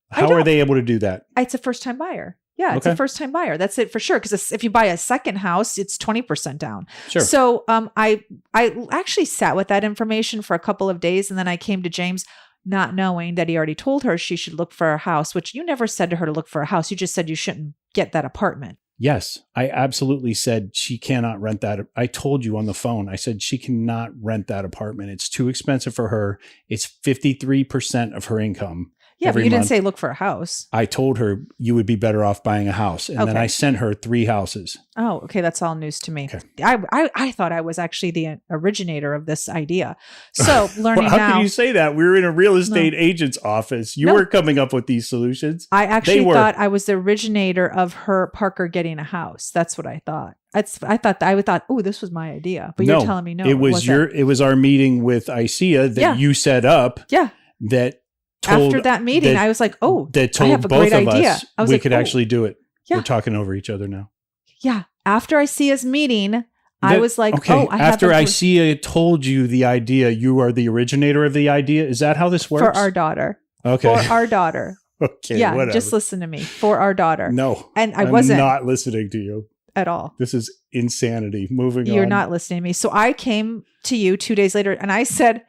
How are they able to do that? It's a first-time buyer. Yeah, it's a first-time buyer. That's it for sure. Because if you buy a second house, it's 20% down. Sure. So I actually sat with that information for a couple of days, and then I came to James not knowing that he already told her she should look for a house, which you never said to her to look for a house. You just said you shouldn't get that apartment. Yes, I absolutely said she cannot rent that. I told you on the phone, I said she cannot rent that apartment. It's too expensive for her. It's 53% of her income. Yeah, but you didn't say look for a house. I told her you would be better off buying a house. And then I sent her 3 houses. Oh, okay. That's all news to me. Okay. I thought I was actually the originator of this idea. So learning how now. How can you say that? We were in a real estate agent's office. You were coming up with these solutions. I actually thought I was the originator of her Parker getting a house. That's what I thought. I thought, oh, this was my idea. But you're telling me no. It was our meeting with Isia that you set up. Yeah. After that meeting, I was like, oh, that told I have a both great of idea. us I was we like, could actually do it. Yeah. We're talking over each other now. Yeah. After Isia's meeting, I was like, after Isia told you the idea, you are the originator of the idea. Is that how this works? For our daughter. Okay. For our daughter. Okay. Yeah. Whatever. Just listen to me. For our daughter. No. And I'm not listening to you at all. This is insanity. Moving on. You're not listening to me. So I came to you 2 days later and I said,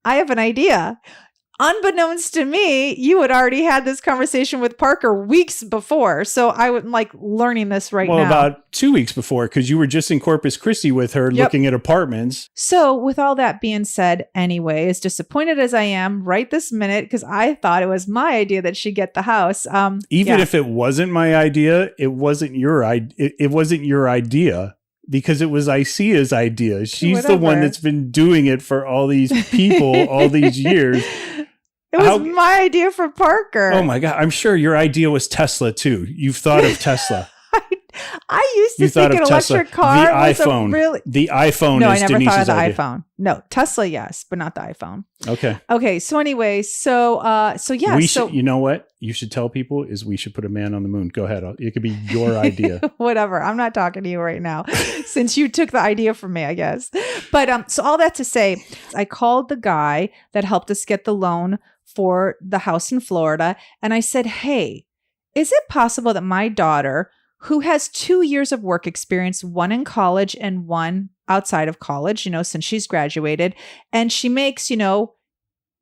I have an idea. Unbeknownst to me, you had already had this conversation with Parker weeks before. So I was like learning this now. Well, about 2 weeks before, because you were just in Corpus Christi with her looking at apartments. So with all that being said, anyway, as disappointed as I am right this minute, because I thought it was my idea that she get the house. Even if it wasn't my idea, it wasn't your idea. Because it was Isia's idea. She's the one that's been doing it for all these people all these years. It was my idea for Parker. Oh my God. I'm sure your idea was Tesla too. You've thought of Tesla. I used to think an electric car was iPhone. The iPhone No, is I never Denise's thought of the idea. iPhone. No, Tesla, yes, but not the iPhone. Okay. So anyway, so yeah. You know what you should tell people is we should put a man on the moon. Go ahead. It could be your idea. Whatever. I'm not talking to you right now since you took the idea from me, I guess. But so all that to say, I called the guy that helped us get the loan for the house in Florida. And I said, hey, is it possible that my daughter, who has 2 years of work experience, one in college and one outside of college, since she's graduated, and she makes,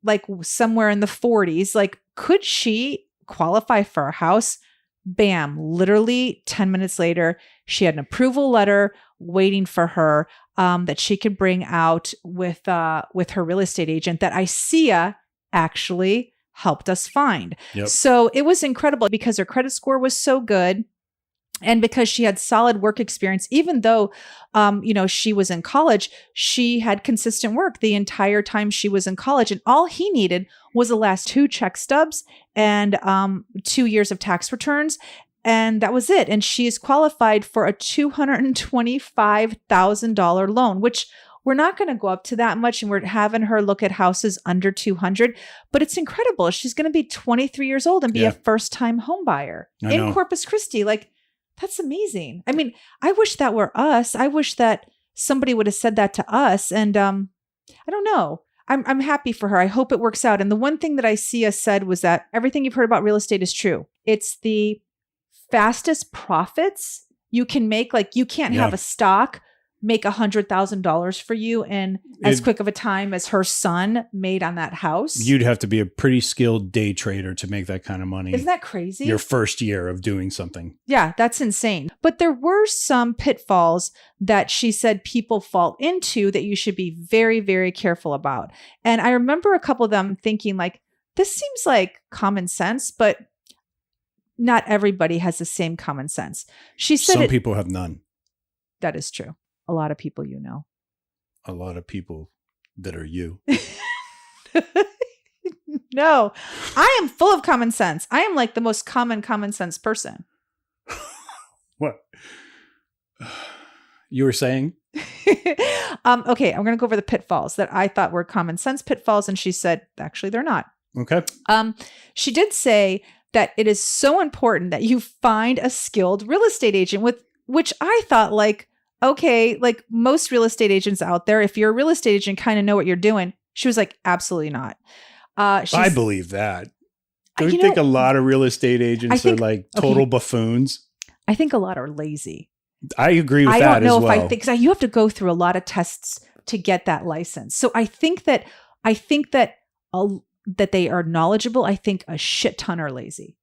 like somewhere in the 40s. Like, could she qualify for a house? Bam, literally 10 minutes later, she had an approval letter waiting for her that she could bring out with her real estate agent that Isia actually helped us find. Yep. So it was incredible because her credit score was so good. And because she had solid work experience, even though, she was in college, she had consistent work the entire time she was in college. And all he needed was the last 2 check stubs and 2 years of tax returns. And that was it. And she is qualified for a $225,000 loan, which we're not going to go up to that much. And we're having her look at houses under 200, but it's incredible. She's going to be 23 years old and be a first-time home buyer in Corpus Christi. Like, that's amazing. I mean, I wish that were us. I wish that somebody would have said that to us. And I don't know. I'm happy for her. I hope it works out. And the one thing that Isia said was that everything you've heard about real estate is true. It's the fastest profits you can make. Like, you can't have a stock make $100,000 for you in as quick of a time as her son made on that house. You'd have to be a pretty skilled day trader to make that kind of money. Isn't that crazy? Your first year of doing something. Yeah, that's insane. But there were some pitfalls that she said people fall into that you should be very, very careful about. And I remember a couple of them thinking like, this seems like common sense, but not everybody has the same common sense. She said some people have none. That is true. A lot of people, a lot of people that are you. No, I am full of common sense. I am like the most common sense person. What? You were saying? Okay, I'm going to go over the pitfalls that I thought were common sense pitfalls. And she said, actually, they're not. Okay. She did say that it is so important that you find a skilled real estate agent which I thought like, okay, like most real estate agents out there, if you're a real estate agent, kind of know what you're doing. She was like, absolutely not. I believe that. Don't you think a lot of real estate agents are like total buffoons? I think a lot are lazy. I agree with that as well. I don't know if I think, because you have to go through a lot of tests to get that license. So I think that they are knowledgeable. I think a shit ton are lazy.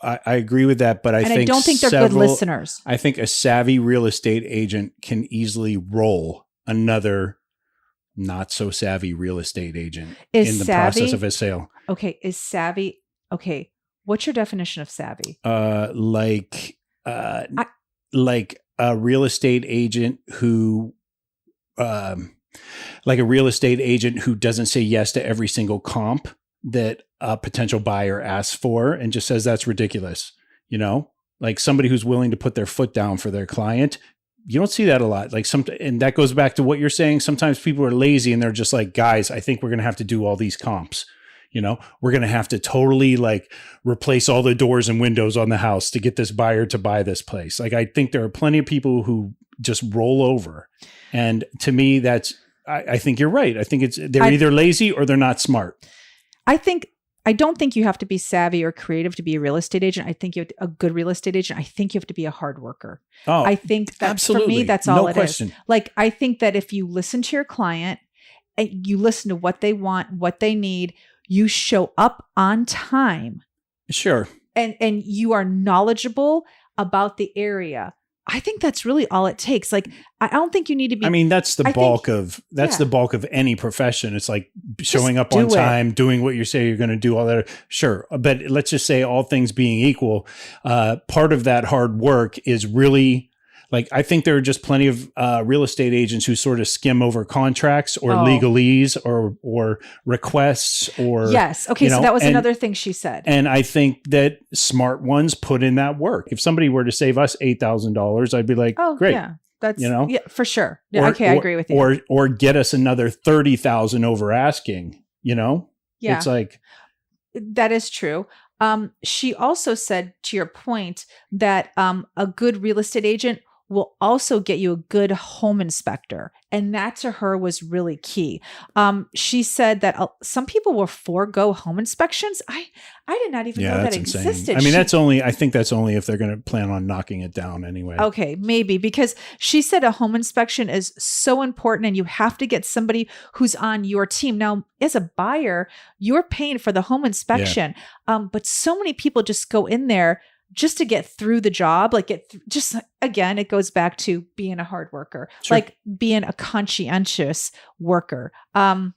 I agree with that, but I don't think they're good listeners. I think a savvy real estate agent can easily roll another not so savvy real estate agent in the process of a sale. Okay, is savvy? Okay, what's your definition of savvy? Like a real estate agent who, doesn't say yes to every single comp that a potential buyer asks for and just says that's ridiculous. You know, like somebody who's willing to put their foot down for their client. You don't see that a lot. Like and that goes back to what you're saying. Sometimes people are lazy and they're just like, guys, I think we're going to have to do all these comps. You know, we're going to have to totally like replace all the doors and windows on the house to get this buyer to buy this place. Like, I think there are plenty of people who just roll over. And to me, I think you're right. I think they're either lazy or they're not smart. I don't think you have to be savvy or creative to be a real estate agent. I think a good real estate agent. I think you have to be a hard worker. Oh, I think that absolutely. For me, that's all it is. Like, I think that if you listen to your client and you listen to what they want, what they need, you show up on time. Sure. And you are knowledgeable about the area. I think that's really all it takes. Like, I don't think you need to be. I mean, that's the bulk of any profession. It's like showing up on time, doing what you say you're going to do, all that. Sure. But let's just say all things being equal, part of that hard work is really like, I think there are just plenty of real estate agents who sort of skim over contracts or legalese or requests or. Yes. Okay. So that was another thing she said. And I think that smart ones put in that work. If somebody were to save us $8,000, I'd be like, oh, great. Yeah. That's, yeah, for sure. Yeah, I agree with you. Or get us another 30,000 over asking, Yeah. It's like. That is true. She also said, to your point, that a good real estate agent will also get you a good home inspector. And that to her was really key. She said that some people will forego home inspections. I did not even know that insane. existed. I mean, I think that's only if they're going to plan on knocking it down anyway. Okay, maybe, because she said a home inspection is so important and you have to get somebody who's on your team. Now, as a buyer, you're paying for the home inspection. But so many people just go in there just to get through the job. Like again, it goes back to being a hard worker, like being a conscientious worker. And,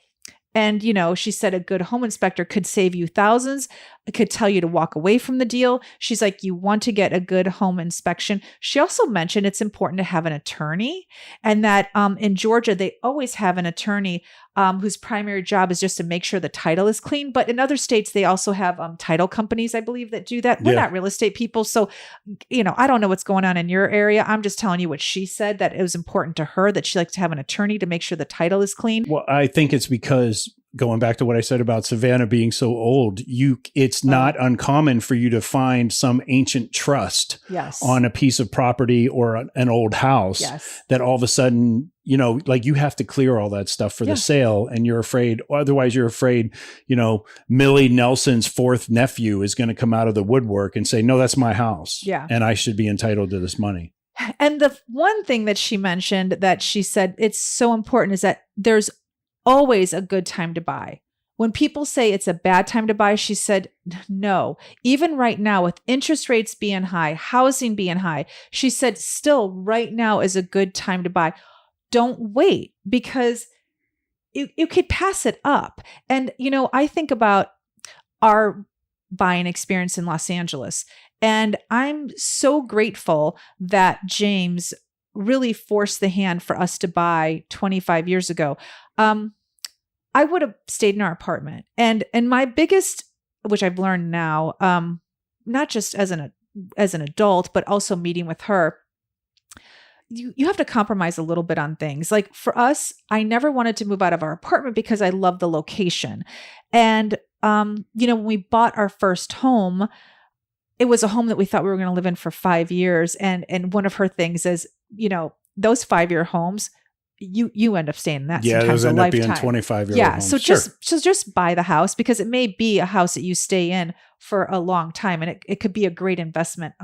she said a good home inspector could save you thousands. It could tell you to walk away from the deal. She's like, you want to get a good home inspection. She also mentioned it's important to have an attorney, and that in Georgia, they always have an attorney whose primary job is just to make sure the title is clean. But in other states, they also have title companies, I believe, that do that. We're not real estate people. So, I don't know what's going on in your area. I'm just telling you what she said, that it was important to her that she likes to have an attorney to make sure the title is clean. Well, I think it's because, going back to what I said about Savannah being so old, it's not uncommon for you to find some ancient trust on a piece of property or an old house that all of a sudden, like you have to clear all that stuff for the sale, and you're afraid, otherwise you're afraid, Millie Nelson's fourth nephew is going to come out of the woodwork and say, no, that's my house. And I should be entitled to this money. And the one thing that she mentioned that she said it's so important is that there's always a good time to buy. When people say it's a bad time to buy, she said, no, even right now with interest rates being high, housing being high, she said, still right now is a good time to buy. Don't wait, because you could pass it up. And, I think about our buying experience in Los Angeles, and I'm so grateful that James really forced the hand for us to buy 25 years ago. I would have stayed in our apartment. And my biggest, which I've learned now, not just as an adult, but also meeting with her, you have to compromise a little bit on things. Like for us, I never wanted to move out of our apartment because I love the location. And, when we bought our first home, it was a home that we thought we were going to live in for 5 years. And one of her things is, those 5-year homes, you end up staying in that. Yeah, sometimes those end up being 25-year 25-year-old homes. So just buy the house, because it may be a house that you stay in for a long time, and it could be a great investment,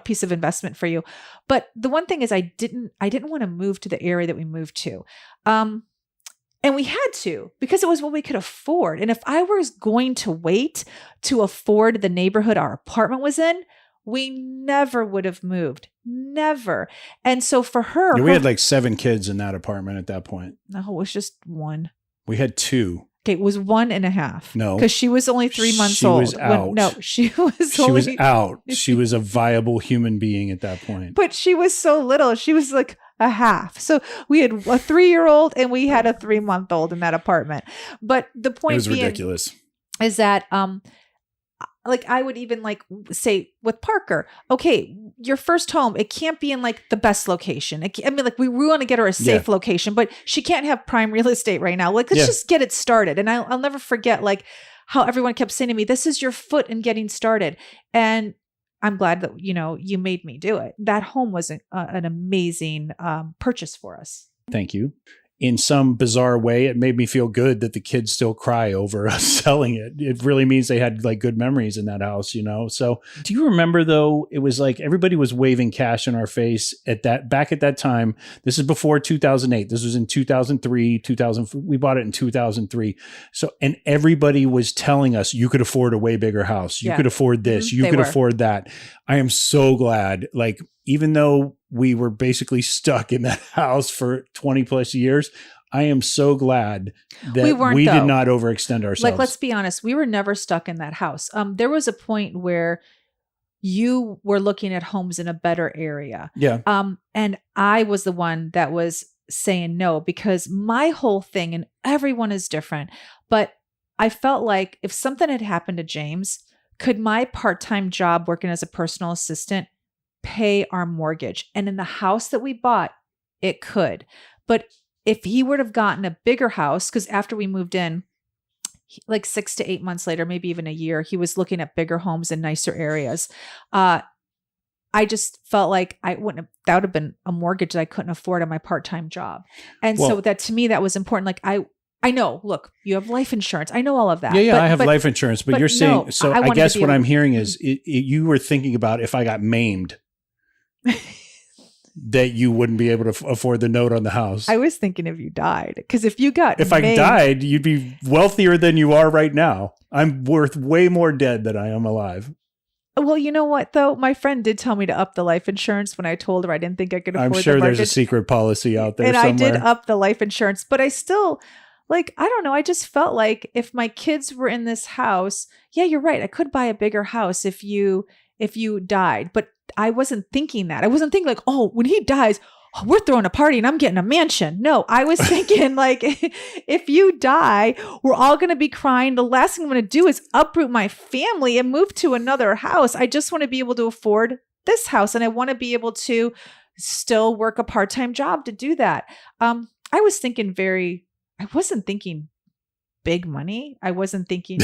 piece of investment for you. But the one thing is, I didn't want to move to the area that we moved to, and we had to, because it was what we could afford. And if I was going to wait to afford the neighborhood our apartment was in, we never would have moved. Never. And so for her, we had like 7 kids in that apartment at that point. No, it was just 1. We had 2. Okay, it was 1.5. No, because she was only 3 months old. She was out. She was out. She was a viable human being at that point. But she was so little. She was like a half. So we had a 3-year-old and we had a 3-month-old in that apartment. But the point was ridiculous is that like I would even like say with Parker, okay, your first home, it can't be in like the best location. We want to get her a safe location, but she can't have prime real estate right now. Like, let's just get it started. And I'll never forget like how everyone kept saying to me, this is your foot in getting started. And I'm glad that, you made me do it. That home was an amazing purchase for us. Thank you. In some bizarre way, it made me feel good that the kids still cry over us selling it. It really means they had like good memories in that house, So do you remember though, it was like everybody was waving cash in our face back at that time. This is before 2008. This was in 2003, we bought it in 2003. So, and everybody was telling us you could afford a way bigger house. You could afford this. You could afford that. I am so glad, like, even though we were basically stuck in that house for 20 plus years, I am so glad that we did not overextend ourselves. Like, let's be honest, we were never stuck in that house. There was a point where you were looking at homes in a better area. Yeah. And I was the one that was saying no, because my whole thing, and everyone is different, but I felt like if something had happened to James, could my part-time job working as a personal assistant pay our mortgage? And in the house that we bought, it could. But if he would have gotten a bigger house, because after we moved in, like 6 to 8 months later, maybe even a year, he was looking at bigger homes in nicer areas. I just felt like that would have been a mortgage that I couldn't afford on my part-time job. And so that to me, that was important. Like I know, look, you have life insurance. I know all of that. Yeah, I have life insurance, but you're saying, so I guess what I'm hearing is you were thinking about if I got maimed, that you wouldn't be able to afford the note on the house. I was thinking if you died, because if I died, you'd be wealthier than you are right now. I'm worth way more dead than I am alive. Well, you know what, though? My friend did tell me to up the life insurance when I told her I didn't think I could afford I'm sure the there's a secret policy out there somewhere. And somewhere. I did up the life insurance, but I still, like, I don't know. I just felt like if my kids were in this house, yeah, you're right. I could buy a bigger house if you died, but I wasn't thinking that. I wasn't thinking like, oh, when he dies, we're throwing a party and I'm getting a mansion. No, I was thinking like, if you die, we're all going to be crying. The last thing I'm going to do is uproot my family and move to another house. I just want to be able to afford this house. And I want to be able to still work a part-time job to do that. I wasn't thinking big money. I wasn't thinking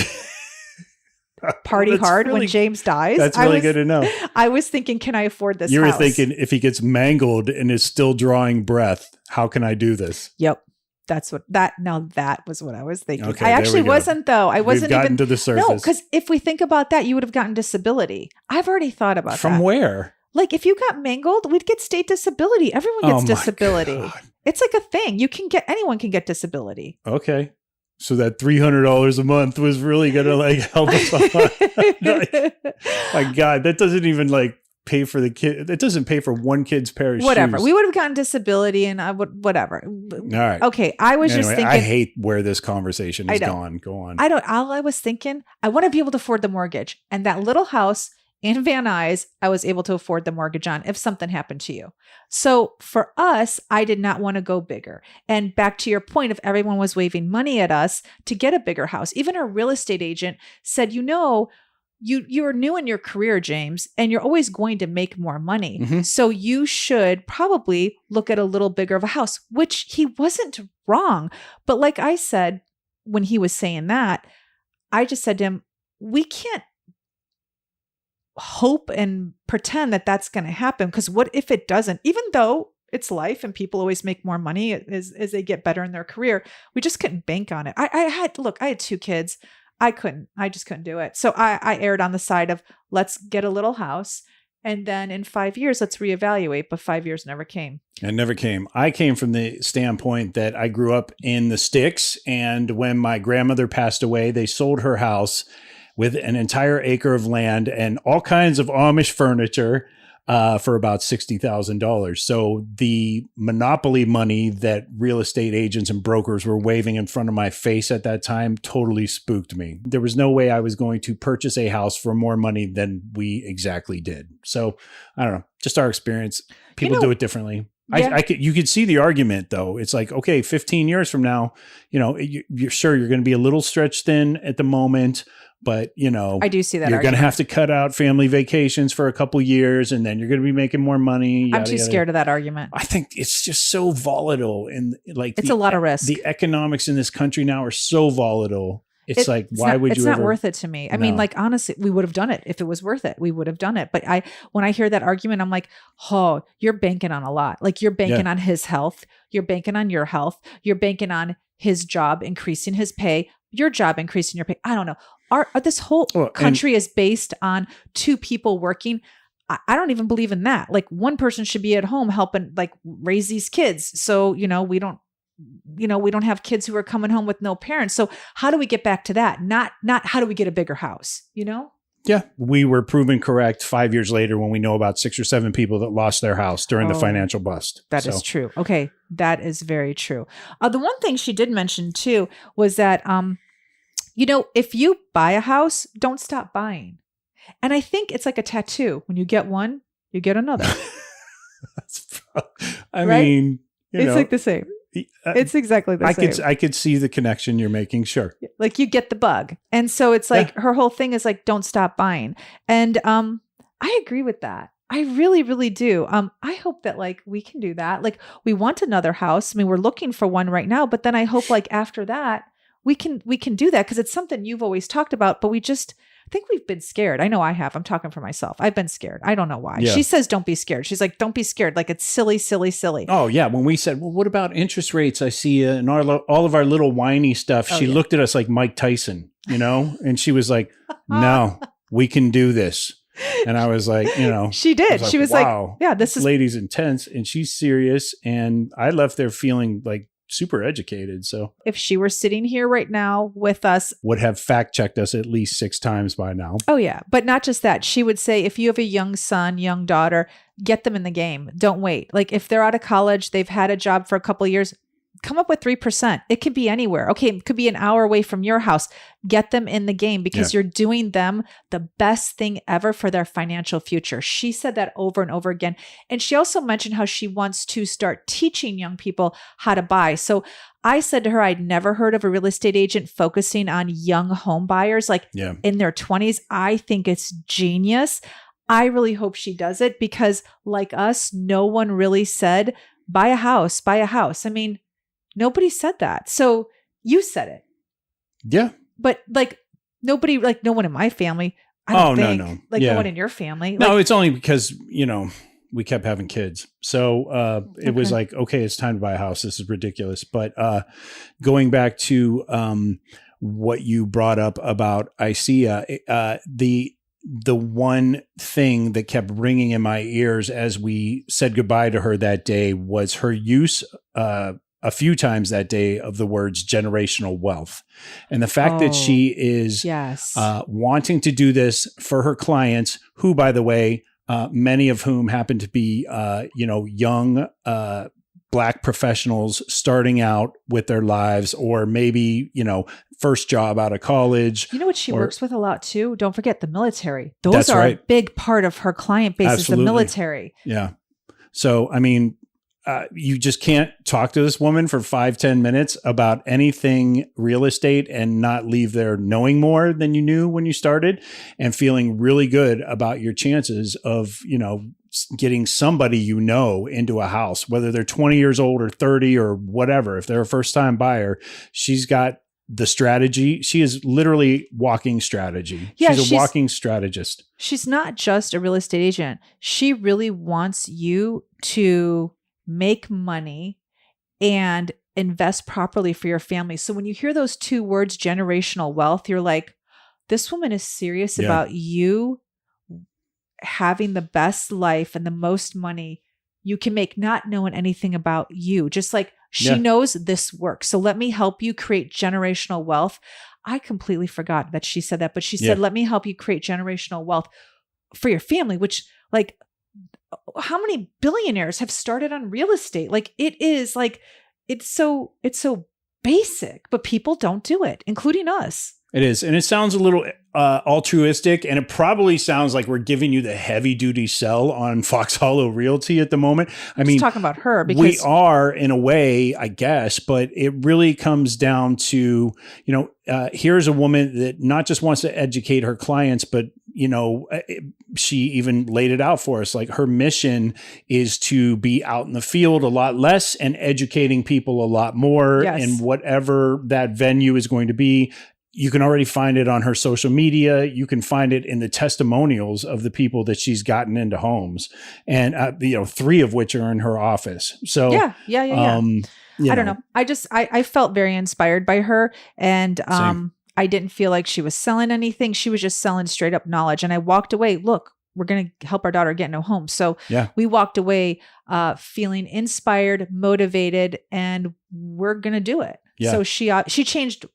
party hard really, when James dies. That's really good to know. I was thinking, can I afford this house? You were thinking, if he gets mangled and is still drawing breath, how can I do this? Yep. That was what I was thinking. Okay, I actually wasn't though. I wasn't even to the surface. No, because if we think about that, you would have gotten disability. I've already thought about that. From where? Like if you got mangled, we'd get state disability. Everyone gets disability. God. It's like a thing. Anyone can get disability. Okay. So that $300 a month was really going to like help us a lot. My God, that doesn't even like pay for the kid. It doesn't pay for one kid's pair of whatever. shoes. We would have gotten disability and I would, whatever. All right. Okay. I was just thinking. I hate where this conversation has gone. Go on. All I was thinking, I want to be able to afford the mortgage, and that little house in Van Nuys, I was able to afford the mortgage on if something happened to you. So for us, I did not want to go bigger. And back to your point, if everyone was waving money at us to get a bigger house, even our real estate agent said, you are new in your career, James, and you're always going to make more money. Mm-hmm. So you should probably look at a little bigger of a house, which he wasn't wrong. But like I said, when he was saying that, I just said to him, we can't hope and pretend that that's going to happen, because what if it doesn't? Even though it's life and people always make more money as they get better in their career, we just couldn't bank on it. I had 2 kids. I just couldn't do it. So I erred on the side of let's get a little house, and then in 5 years, let's reevaluate. But 5 years never came. It never came. I came from the standpoint that I grew up in the sticks, and when my grandmother passed away, they sold her house with an entire acre of land and all kinds of Amish furniture for about $60,000. So the monopoly money that real estate agents and brokers were waving in front of my face at that time totally spooked me. There was no way I was going to purchase a house for more money than we exactly did. So I don't know, just our experience. People do it differently. Yeah. You could see the argument though. It's like, okay, 15 years from now, you're sure you're going to be a little stretched thin at the moment. But, I do see that you're going to have to cut out family vacations for a couple years, and then you're going to be making more money. I'm too scared of that argument. I think it's just so volatile, and like it's a lot of risk. The economics in this country now are so volatile. It's not worth it to me. I mean, like, honestly, we would have done it if it was worth it. We would have done it. But when I hear that argument, I'm like, oh, you're banking on a lot. Like you're banking on his health. You're banking on your health. You're banking on his job increasing his pay, your job increasing your pay. I don't know. This whole country is based on 2 people working. I don't even believe in that. Like one person should be at home helping like raise these kids. So, we don't have kids who are coming home with no parents. So how do we get back to that? Not how do we get a bigger house, Yeah. We were proven correct 5 years later when we know about 6 or 7 people that lost their house during the financial bust. That is true. Okay. That is very true. The one thing she did mention too was that, if you buy a house, don't stop buying. And I think it's like a tattoo. When you get one, you get another. I mean, it's like the same. It's exactly the same. I could see the connection you're making. Sure. Like you get the bug. And so it's like her whole thing is like, don't stop buying. And I agree with that. I really, really do. I hope that like we can do that. Like we want another house. I mean, we're looking for one right now, but then I hope like after that, we can do that, because it's something you've always talked about, but we just I think we've been scared. I know I have. I'm talking for myself. I've been scared. I don't know why. Yeah. She says, don't be scared. She's like, don't be scared. Like it's silly, silly, silly. Oh yeah. When we said, well, what about interest rates? I see and all of our little whiny stuff. She looked at us like Mike Tyson, and she was like, no, we can do this. And I was like, she did. She was wow, like, yeah, this lady's intense and she's serious. And I left there feeling like super educated. So if she were sitting here right now with us, would have fact checked us at least 6 times by now. Oh yeah. But not just that. She would say, if you have a young son, young daughter, get them in the game. Don't wait. Like if they're out of college, they've had a job for a couple of years, come up with 3%. It could be anywhere. Okay. It could be an hour away from your house. Get them in the game because you're doing them the best thing ever for their financial future. She said that over and over again. And she also mentioned how she wants to start teaching young people how to buy. So I said to her, I'd never heard of a real estate agent focusing on young home buyers, like in their 20s. I think it's genius. I really hope she does it because like us, no one really said, buy a house, buy a house. I mean, nobody said that. So you said it. Yeah. But like nobody, like no one in my family. I don't think. No. Like no one in your family. No, like, it's only because, we kept having kids. So it was like, okay, it's time to buy a house. This is ridiculous. But going back to what you brought up about Isia, the one thing that kept ringing in my ears as we said goodbye to her that day was her use a few times that day of the words generational wealth. And the fact that she is wanting to do this for her clients, who, by the way, many of whom happen to be, young Black professionals starting out with their lives, or maybe, first job out of college. You know what she works with a lot too? Don't forget the military. Those are a big part of her client base. Absolutely. Is the military. Yeah. So, I mean, you just can't talk to this woman for 5-10 minutes about anything real estate and not leave there knowing more than you knew when you started and feeling really good about your chances of, getting somebody into a house, whether they're 20 years old or 30 or whatever. If they're a first time buyer, she's got the strategy. She is literally walking strategy. Yeah, she's a walking strategist. She's not just a real estate agent. She really wants you to make money and invest properly for your family. So when you hear those 2 words, generational wealth, you're like, this woman is serious about you having the best life and the most money you can make, not knowing anything about you. Just like she knows this works. So let me help you create generational wealth. I completely forgot that she said that, but she said, let me help you create generational wealth for your family, which like, how many billionaires have started on real estate? Like it is like, it's so basic, but people don't do it, including us. It is. And it sounds a little altruistic, and it probably sounds like we're giving you the heavy duty sell on Fox Hollow Realty at the moment. I mean, talking about her because we are in a way, I guess, but it really comes down to, here's a woman that not just wants to educate her clients, but she even laid it out for us. Like her mission is to be out in the field a lot less and educating people a lot more in whatever that venue is going to be. You can already find it on her social media. You can find it in the testimonials of the people that she's gotten into homes, and 3 of which are in her office. So yeah. I don't know. I felt very inspired by her, and I didn't feel like she was selling anything. She was just selling straight up knowledge. And I walked away. Look, we're going to help our daughter get no home. So we walked away feeling inspired, motivated, and we're going to do it. Yeah. So she changed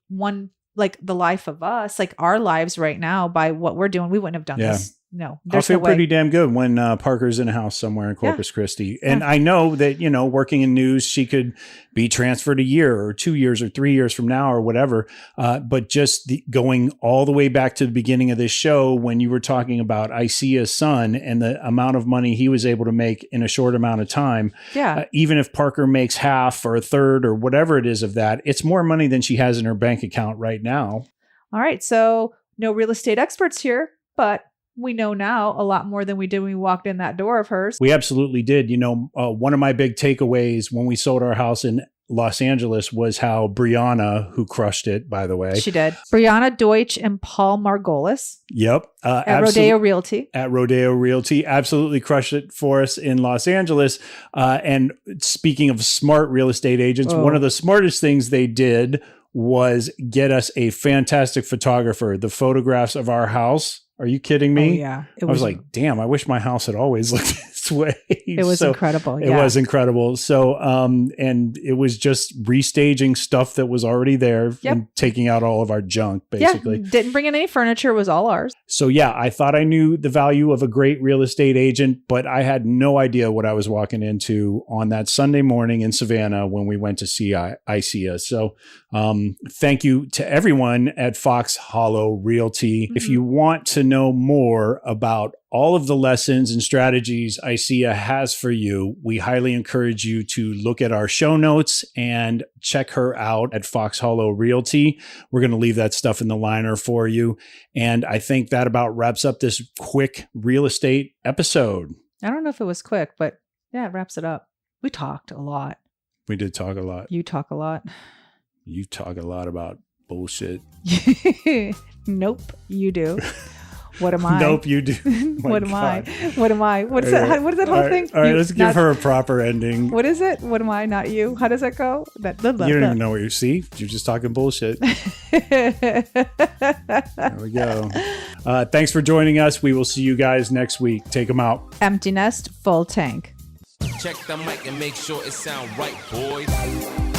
the life of us, like our lives right now by what we're doing. We wouldn't have done this. No, I'll feel pretty damn good when Parker's in a house somewhere in Corpus Christi. And I know that, working in news, she could be transferred a year or 2 years or 3 years from now or whatever. But just going all the way back to the beginning of this show, when you were talking about Isia's son and the amount of money he was able to make in a short amount of time. Yeah. Even if Parker makes half or a third or whatever it is of that, it's more money than she has in her bank account right now. All right. So no real estate experts here, but we know now a lot more than we did when we walked in that door of hers. We absolutely did. One of my big takeaways when we sold our house in Los Angeles was how Brianna, who crushed it, by the way. She did. Brianna Deutsch and Paul Margolis. Yep. At Rodeo Realty. At Rodeo Realty. Absolutely crushed it for us in Los Angeles. And speaking of smart real estate agents, one of the smartest things they did was get us a fantastic photographer. The photographs of our house. Are you kidding me? Oh, yeah. I was like, damn, I wish my house had always looked this way. It was incredible. It was incredible. So, and it was just restaging stuff that was already there and taking out all of our junk, basically. Yeah, didn't bring in any furniture. It was all ours. So yeah, I thought I knew the value of a great real estate agent, but I had no idea what I was walking into on that Sunday morning in Savannah when we went to see Isia. So thank you to everyone at Fox Hollow Realty. If you want to know more about all of the lessons and strategies Isia has for you, we highly encourage you to look at our show notes and check her out at Fox Hollow Realty. We're going to leave that stuff in the liner for you. And I think that about wraps up this quick real estate episode. I don't know if it was quick, but yeah, it wraps it up. We talked a lot. We did talk a lot. You talk a lot. You talk a lot about bullshit. Nope, you do. What am I? Nope, you do. What am I? What am I? What's that? What is that whole thing? All right, let's give her a proper ending. What is it? What am I? Not you. How does that go? You don't even know what you see. You're just talking bullshit. There we go. Thanks for joining us. We will see you guys next week. Take them out. Empty nest, full tank. Check the mic and make sure it sound right, boys.